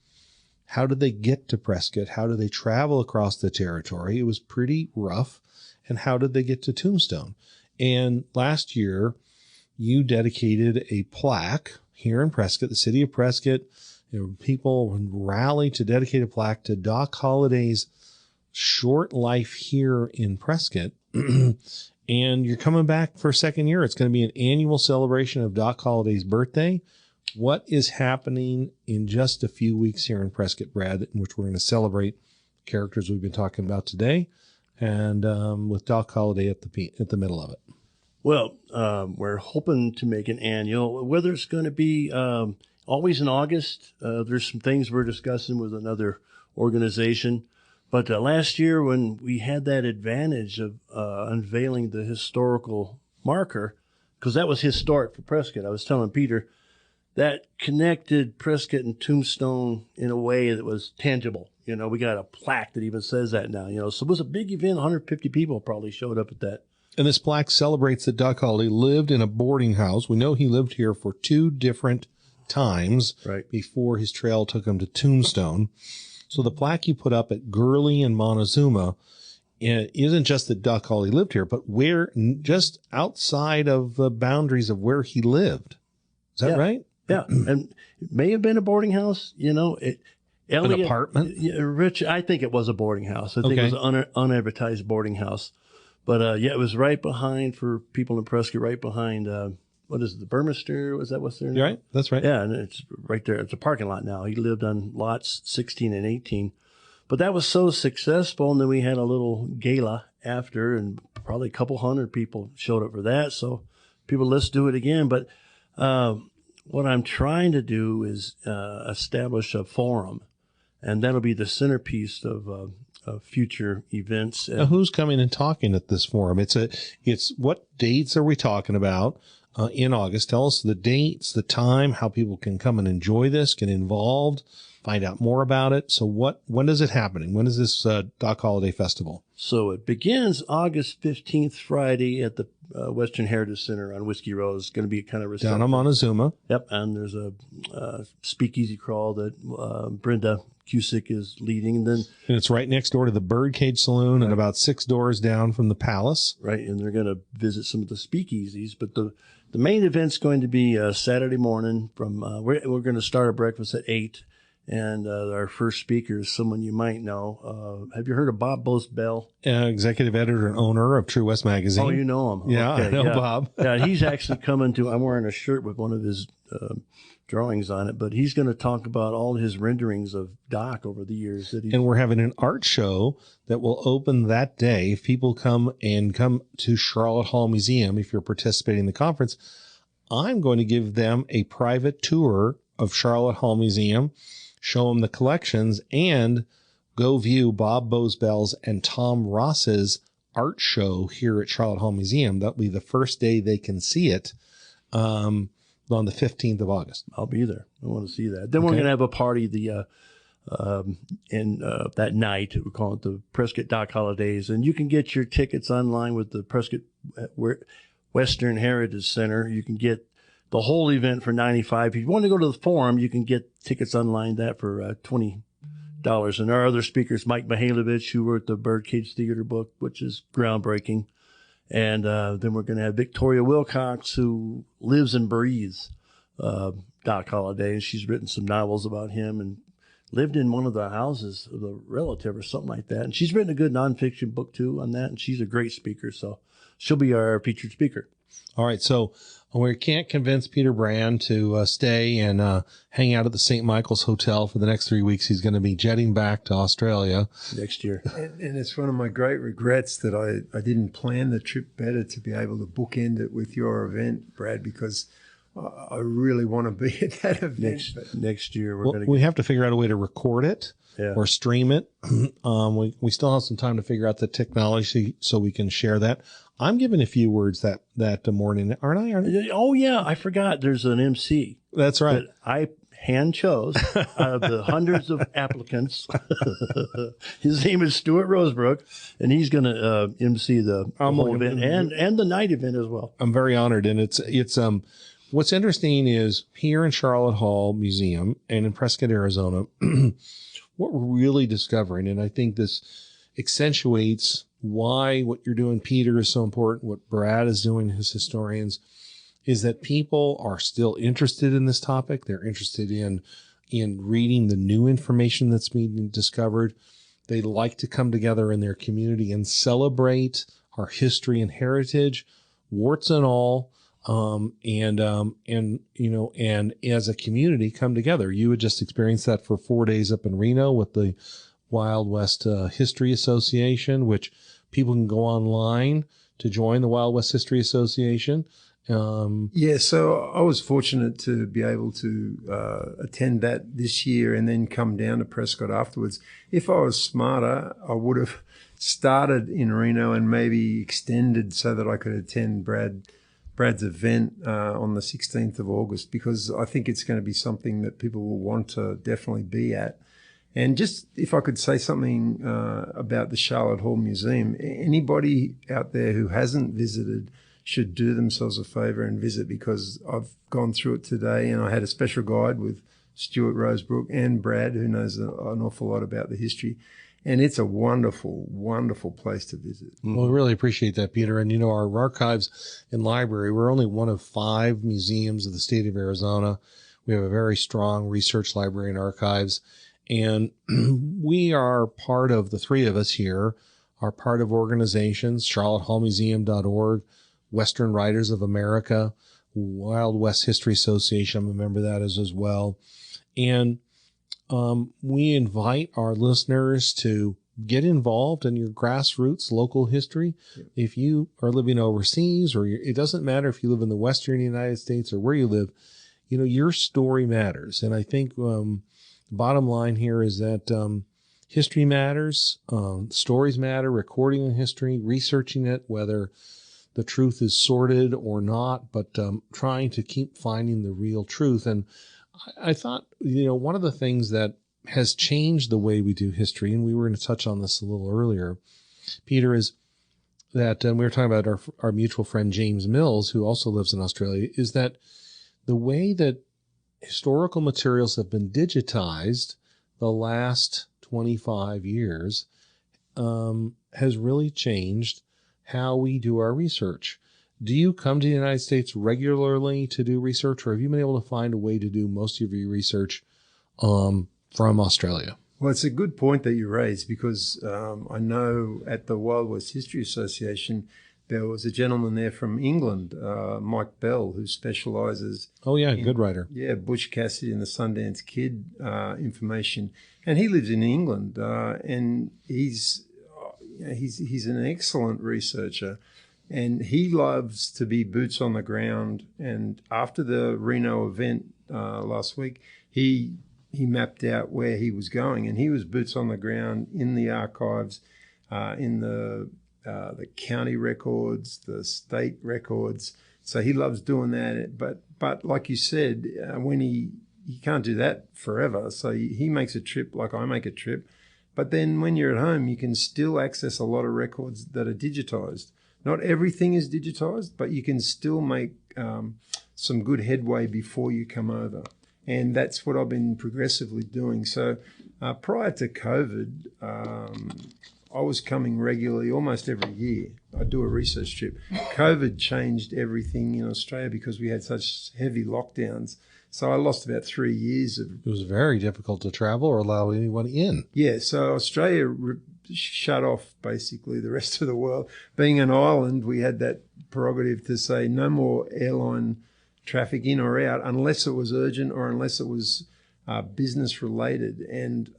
How did they get to Prescott? How did they travel across the territory? It was pretty rough. And how did they get to Tombstone? And last year, you dedicated a plaque here in Prescott, the city of Prescott. People rallied to dedicate a plaque to Doc Holliday's short life here in Prescott. And you're coming back for a second year. It's going to be an annual celebration of Doc Holliday's birthday. What is happening in just a few weeks here in Prescott, Brad, in which we're going to celebrate characters we've been talking about today, and with Doc Holliday at the middle of it? Well, we're hoping to make an annual. Whether it's going to be always in August, there's some things we're discussing with another organization. But last year, when we had that advantage of unveiling the historical marker, because that was historic for Prescott, I was telling Peter, that connected Prescott and Tombstone in a way that was tangible. We got a plaque that even says that now, so it was a big event. 150 people probably showed up at that. And this plaque celebrates that Doc Holliday lived in a boarding house. We know he lived here for 2 different times before his trail took him to Tombstone. So the plaque you put up at Gurley and Montezuma isn't just that Doc Holliday lived here, but where just outside of the boundaries of where he lived. Is that right? Yeah, and it may have been a boarding house, Elliot, an apartment? Rich, I think it was a boarding house. I think it was an unadvertised boarding house. But, it was right behind, for people in Prescott, right behind, what is it, the Burmester? Was that what's there? You're right. That's right. Yeah, and it's right there. It's a parking lot now. He lived on lots 16 and 18. But that was so successful, and then we had a little gala after, and probably a couple hundred people showed up for that. So people, let's do it again. But what I'm trying to do is establish a forum, and that'll be the centerpiece of future events. Now, who's coming and talking at this forum? It's what dates are we talking about? in August. Tell us the dates, the time, how people can come and enjoy this, get involved, find out more about it. So when is it happening? When is this Dock Holiday Festival? So it begins August 15th, Friday, at the Western Heritage Center on Whiskey Road. It's going to be kind of receptive. Down on Montezuma. Yep, and there's a speakeasy crawl that Brenda Cusick is leading. And it's right next door to the Birdcage Saloon and about 6 doors down from the Palace. Right, and they're going to visit some of the speakeasies. But the main event's going to be Saturday morning. From we're going to start our breakfast at 8. And our first speaker is someone you might know. Have you heard of Bob Bell? Executive editor and owner of True West Magazine. Oh, you know him. Yeah, okay, I know Bob. Yeah, he's actually coming to, I'm wearing a shirt with one of his drawings on it, but he's going to talk about all his renderings of Doc over the years. And we're having an art show that will open that day. If people come to Sharlot Hall Museum, if you're participating in the conference, I'm going to give them a private tour of Sharlot Hall Museum, show them the collections, and go view Bob Bell's and Tom Ross's art show here at Sharlot Hall Museum. That'll be the first day they can see it on the 15th of August. I'll be there. I want to see that. Then we're going to have a party that night. We call it the Prescott Dock Holidays. And you can get your tickets online with the Prescott Western Heritage Center. You can get the whole event for $95. If you want to go to the forum, you can get tickets online that for $20. And our other speakers, Mike Mihailovich, who wrote the Birdcage Theater book, which is groundbreaking. And then we're going to have Victoria Wilcox, who lives and breathes Doc Holliday. And she's written some novels about him and lived in one of the houses of a relative or something like that. And she's written a good nonfiction book, too, on that. And she's a great speaker. So she'll be our featured speaker. All right. So we can't convince Peter Brand to stay and hang out at the St. Michael's Hotel for the next 3 weeks. He's going to be jetting back to Australia next year. And it's one of my great regrets that I didn't plan the trip better to be able to bookend it with your event, Brad, because I really want to be at that event. Next year, we have to figure out a way to record it. Yeah. Or stream it. We still have some time to figure out the technology so we can share that. I'm giving a few words that morning, aren't I? Oh, yeah. I forgot there's an MC. That's right. That I hand chose out of the hundreds of applicants. His name is Stuart Rosebrook, and he's going to MC the whole event and the night event as well. I'm very honored. And it's what's interesting is here in Sharlot Hall Museum and in Prescott, Arizona, what we're really discovering, and I think this accentuates why what you're doing, Peter, is so important, what Brad is doing as historians, is that people are still interested in this topic. They're interested in reading the new information that's being discovered. They like to come together in their community and celebrate our history and heritage, warts and all. And as a community come together. You had just experienced that for 4 days up in Reno with the Wild West History Association, which people can go online to join the Wild West History Association. So I was fortunate to be able to attend that this year and then come down to Prescott afterwards. If I was smarter, I would have started in Reno and maybe extended so that I could attend Brad's event on the 16th of August, because I think it's going to be something that people will want to definitely be at. And just if I could say something about the Sharlot Hall Museum, anybody out there who hasn't visited should do themselves a favor and visit, because I've gone through it today and I had a special guide with Stuart Rosebrook and Brad, who knows an awful lot about the history. And it's a wonderful, wonderful place to visit. Well, we really appreciate that, Peter. And, our archives and library, we're only one of 5 museums of the state of Arizona. We have a very strong research library and archives. And we are part of, the 3 of us here, are part of organizations, charlottehallmuseum.org, Western Writers of America, Wild West History Association. I'm a member of that as well. And we invite our listeners to get involved in your grassroots local history. Yeah. If you are living overseas, or it doesn't matter if you live in the Western United States or where you live, your story matters. And I think the bottom line here is that history matters, stories matter, recording the history, researching it, whether the truth is sorted or not, but trying to keep finding the real truth. And I thought, one of the things that has changed the way we do history, and we were going to touch on this a little earlier, Peter, is that we were talking about our mutual friend James Mills, who also lives in Australia, is that the way that historical materials have been digitized the last 25 years has really changed how we do our research. Do you come to the United States regularly to do research, or have you been able to find a way to do most of your research from Australia? Well, it's a good point that you raised, because I know at the Wild West History Association, there was a gentleman there from England, Mike Bell, who specialises. Oh, yeah, good writer. Yeah, Butch Cassidy and the Sundance Kid information. And he lives in England, and he's an excellent researcher. And he loves to be boots on the ground. And after the Reno event last week, he mapped out where he was going, and he was boots on the ground in the archives, in the county records, the state records. So he loves doing that. But like you said, when he can't do that forever, so he makes a trip like I make a trip. But then when you're at home, you can still access a lot of records that are digitized. Not everything is digitized, but you can still make some good headway before you come over. And that's what I've been progressively doing. So prior to COVID, I was coming regularly almost every year. I'd do a research trip. COVID changed everything in Australia because we had such heavy lockdowns. So I lost about 3 years of... It was very difficult to travel or allow anyone in. Yeah, so Australia shut off basically the rest of the world. Being an island, we had that prerogative to say no more airline traffic in or out unless it was urgent or unless it was business related. And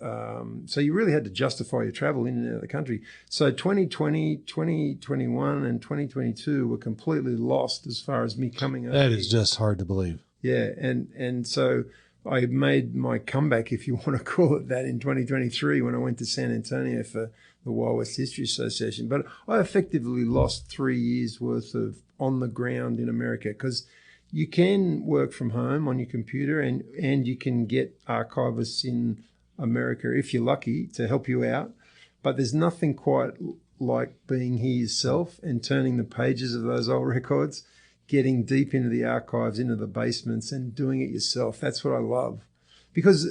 so you really had to justify your travel in and out of the country. So 2020, 2021 and 2022 were completely lost as far as me coming over. That is just hard to believe. Yeah, and so I made my comeback, if you want to call it that, in 2023 when I went to San Antonio for the Wild West History Association. But I effectively lost 3 years worth of on the ground in America, because you can work from home on your computer and you can get archivists in America, if you're lucky, to help you out. But there's nothing quite like being here yourself and turning the pages of those old records, getting deep into the archives, into the basements and doing it yourself. That's what I love. Because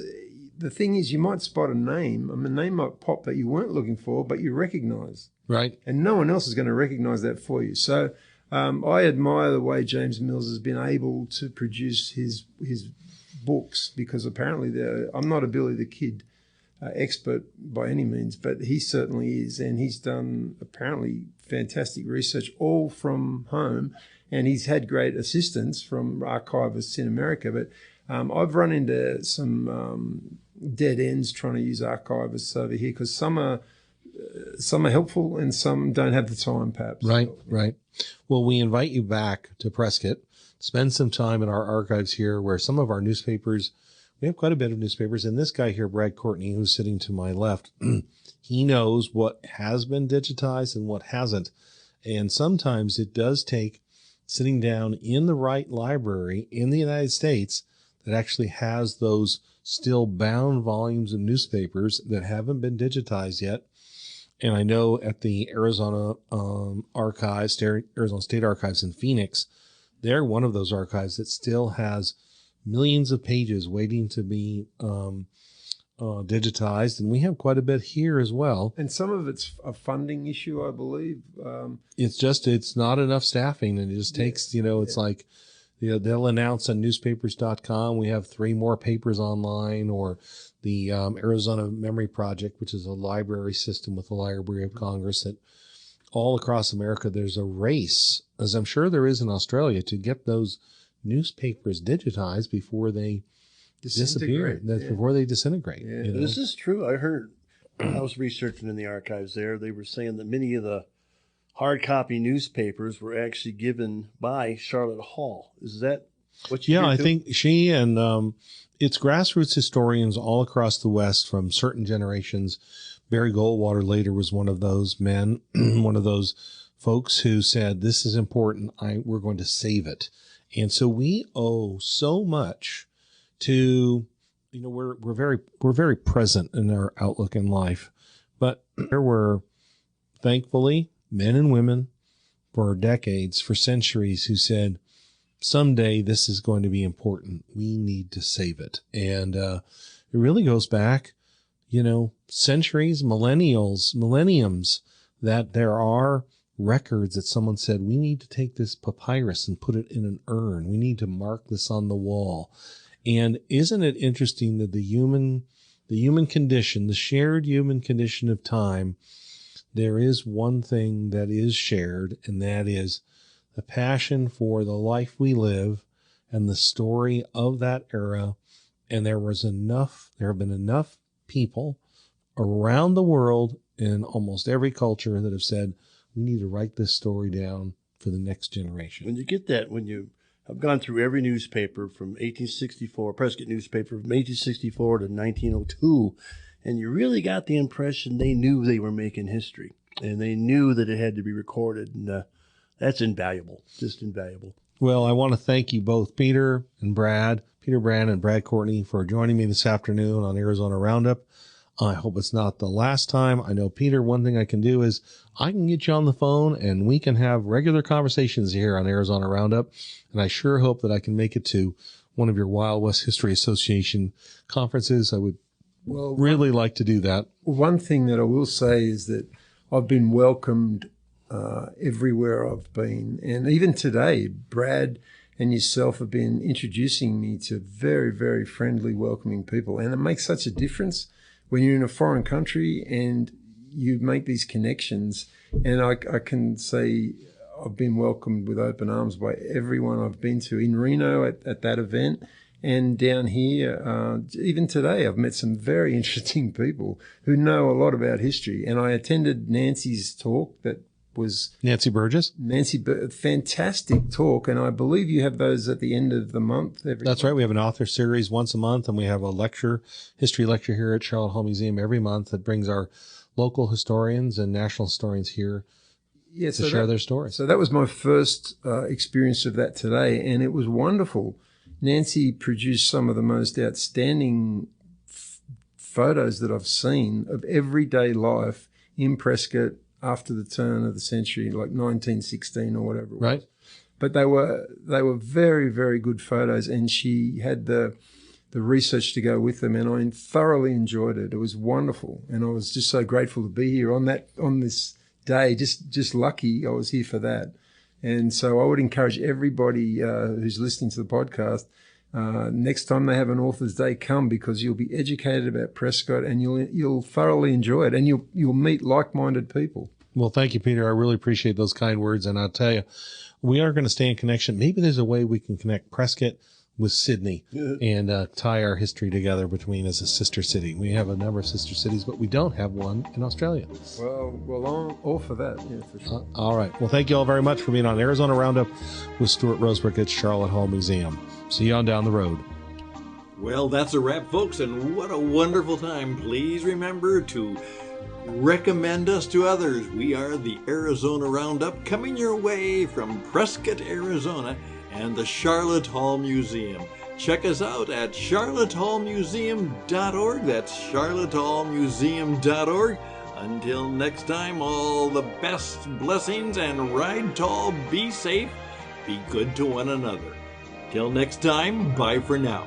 the thing is, you might spot a name. I mean, a name might pop that you weren't looking for, but you recognize. Right. And no one else is going to recognize that for you. So I admire the way James Mills has been able to produce his books, because apparently I'm not a Billy the Kid expert by any means, but he certainly is. And he's done apparently fantastic research all from home. And he's had great assistance from archivists in America. But I've run into some dead ends trying to use archivists over here, because some are helpful and some don't have the time, perhaps. Right, right. Well, we invite you back to Prescott, spend some time in our archives here, where some of our newspapers, we have quite a bit of newspapers. And this guy here, Brad Courtney, who's sitting to my left, he knows what has been digitized and what hasn't. And sometimes it does take sitting down in the right library in the United States that actually has those still bound volumes of newspapers that haven't been digitized yet. And I know at the Arizona Archives, Arizona State Archives in Phoenix, they're one of those archives that still has millions of pages waiting to be digitized. And we have quite a bit here as well. And some of it's a funding issue, I believe. It's not enough staffing, and it just takes, it's like, they'll announce on newspapers.com, we have 3 more papers online, or the Arizona Memory Project, which is a library system with the Library of Congress, that all across America, there's a race, as I'm sure there is in Australia, to get those newspapers digitized before they disappear, before they disintegrate. Yeah. This is true. I heard, I was researching in the archives there, they were saying that many of the hard copy newspapers were actually given by Sharlot Hall. Is that what you hear I too? think she and it's grassroots historians all across the West from certain generations. Barry Goldwater later was one of those men, one of those folks who said, this is important, we're going to save it. And so we owe so much to, we're very present in our outlook in life, but there were thankfully men and women for decades, for centuries, who said, someday this is going to be important. We need to save it. And it really goes back, centuries, millenniums, that there are records that someone said, we need to take this papyrus and put it in an urn. We need to mark this on the wall. And isn't it interesting that the human condition, the shared human condition of time, there is one thing that is shared, and that is the passion for the life we live and the story of that era. And there have been enough people around the world in almost every culture that have said, we need to write this story down for the next generation. When you get that, when you have gone through every newspaper from 1864, Prescott newspaper from 1864 to 1902, and you really got the impression they knew they were making history, and they knew that it had to be recorded, and that's invaluable, just invaluable. Well, I want to thank you both, Peter Brand and Brad Courtney, for joining me this afternoon on Arizona Roundup. I hope it's not the last time. I know, Peter, one thing I can do is I can get you on the phone and we can have regular conversations here on Arizona Roundup. And I sure hope that I can make it to one of your Wild West History Association conferences. I would really like to do that. One thing that I will say is that I've been welcomed everywhere I've been. And even today, Brad and yourself have been introducing me to very, very friendly, welcoming people. And it makes such a difference when you're in a foreign country and you make these connections. And I can say I've been welcomed with open arms by everyone I've been to in Reno at that event, and down here. Even today, I've met some very interesting people who know a lot about history. And I attended Nancy's talk that was... Nancy Burgess? Fantastic talk. And I believe you have those at the end of the month. That's right. We have an author series once a month, and we have a history lecture here at Sharlot Hall Museum every month that brings our local historians and national historians here to share their stories. So that was my first experience of that today, and it was wonderful. Nancy produced some of the most outstanding photos that I've seen of everyday life in Prescott after the turn of the century, like 1916 or whatever it was. Right. But they were very, very good photos, and she had the research to go with them, and I thoroughly enjoyed it. It was wonderful, and I was just so grateful to be here on this day. Just lucky I was here for that. And so I would encourage everybody who's listening to the podcast, next time they have an Author's Day, come, because you'll be educated about Prescott and you'll thoroughly enjoy it, and you'll meet like-minded people. Well, thank you, Peter. I really appreciate those kind words. And I'll tell you, we are going to stay in connection. Maybe there's a way we can connect Prescott with Sydney and tie our history together between as a sister city. We have a number of sister cities, but we don't have one in Australia. Well, I'm all for that. Yeah, for sure. All right. Well, thank you all very much for being on Arizona Roundup with Stuart Rosebrook at Sharlot Hall Museum. See you on down the road. Well, that's a wrap, folks, and what a wonderful time. Please remember to recommend us to others. We are the Arizona Roundup, coming your way from Prescott, Arizona, and the Sharlot Hall Museum. Check us out at charlottehallmuseum.org. That's charlottehallmuseum.org. Until next time, all the best blessings, and ride tall, be safe, be good to one another. Till next time, bye for now.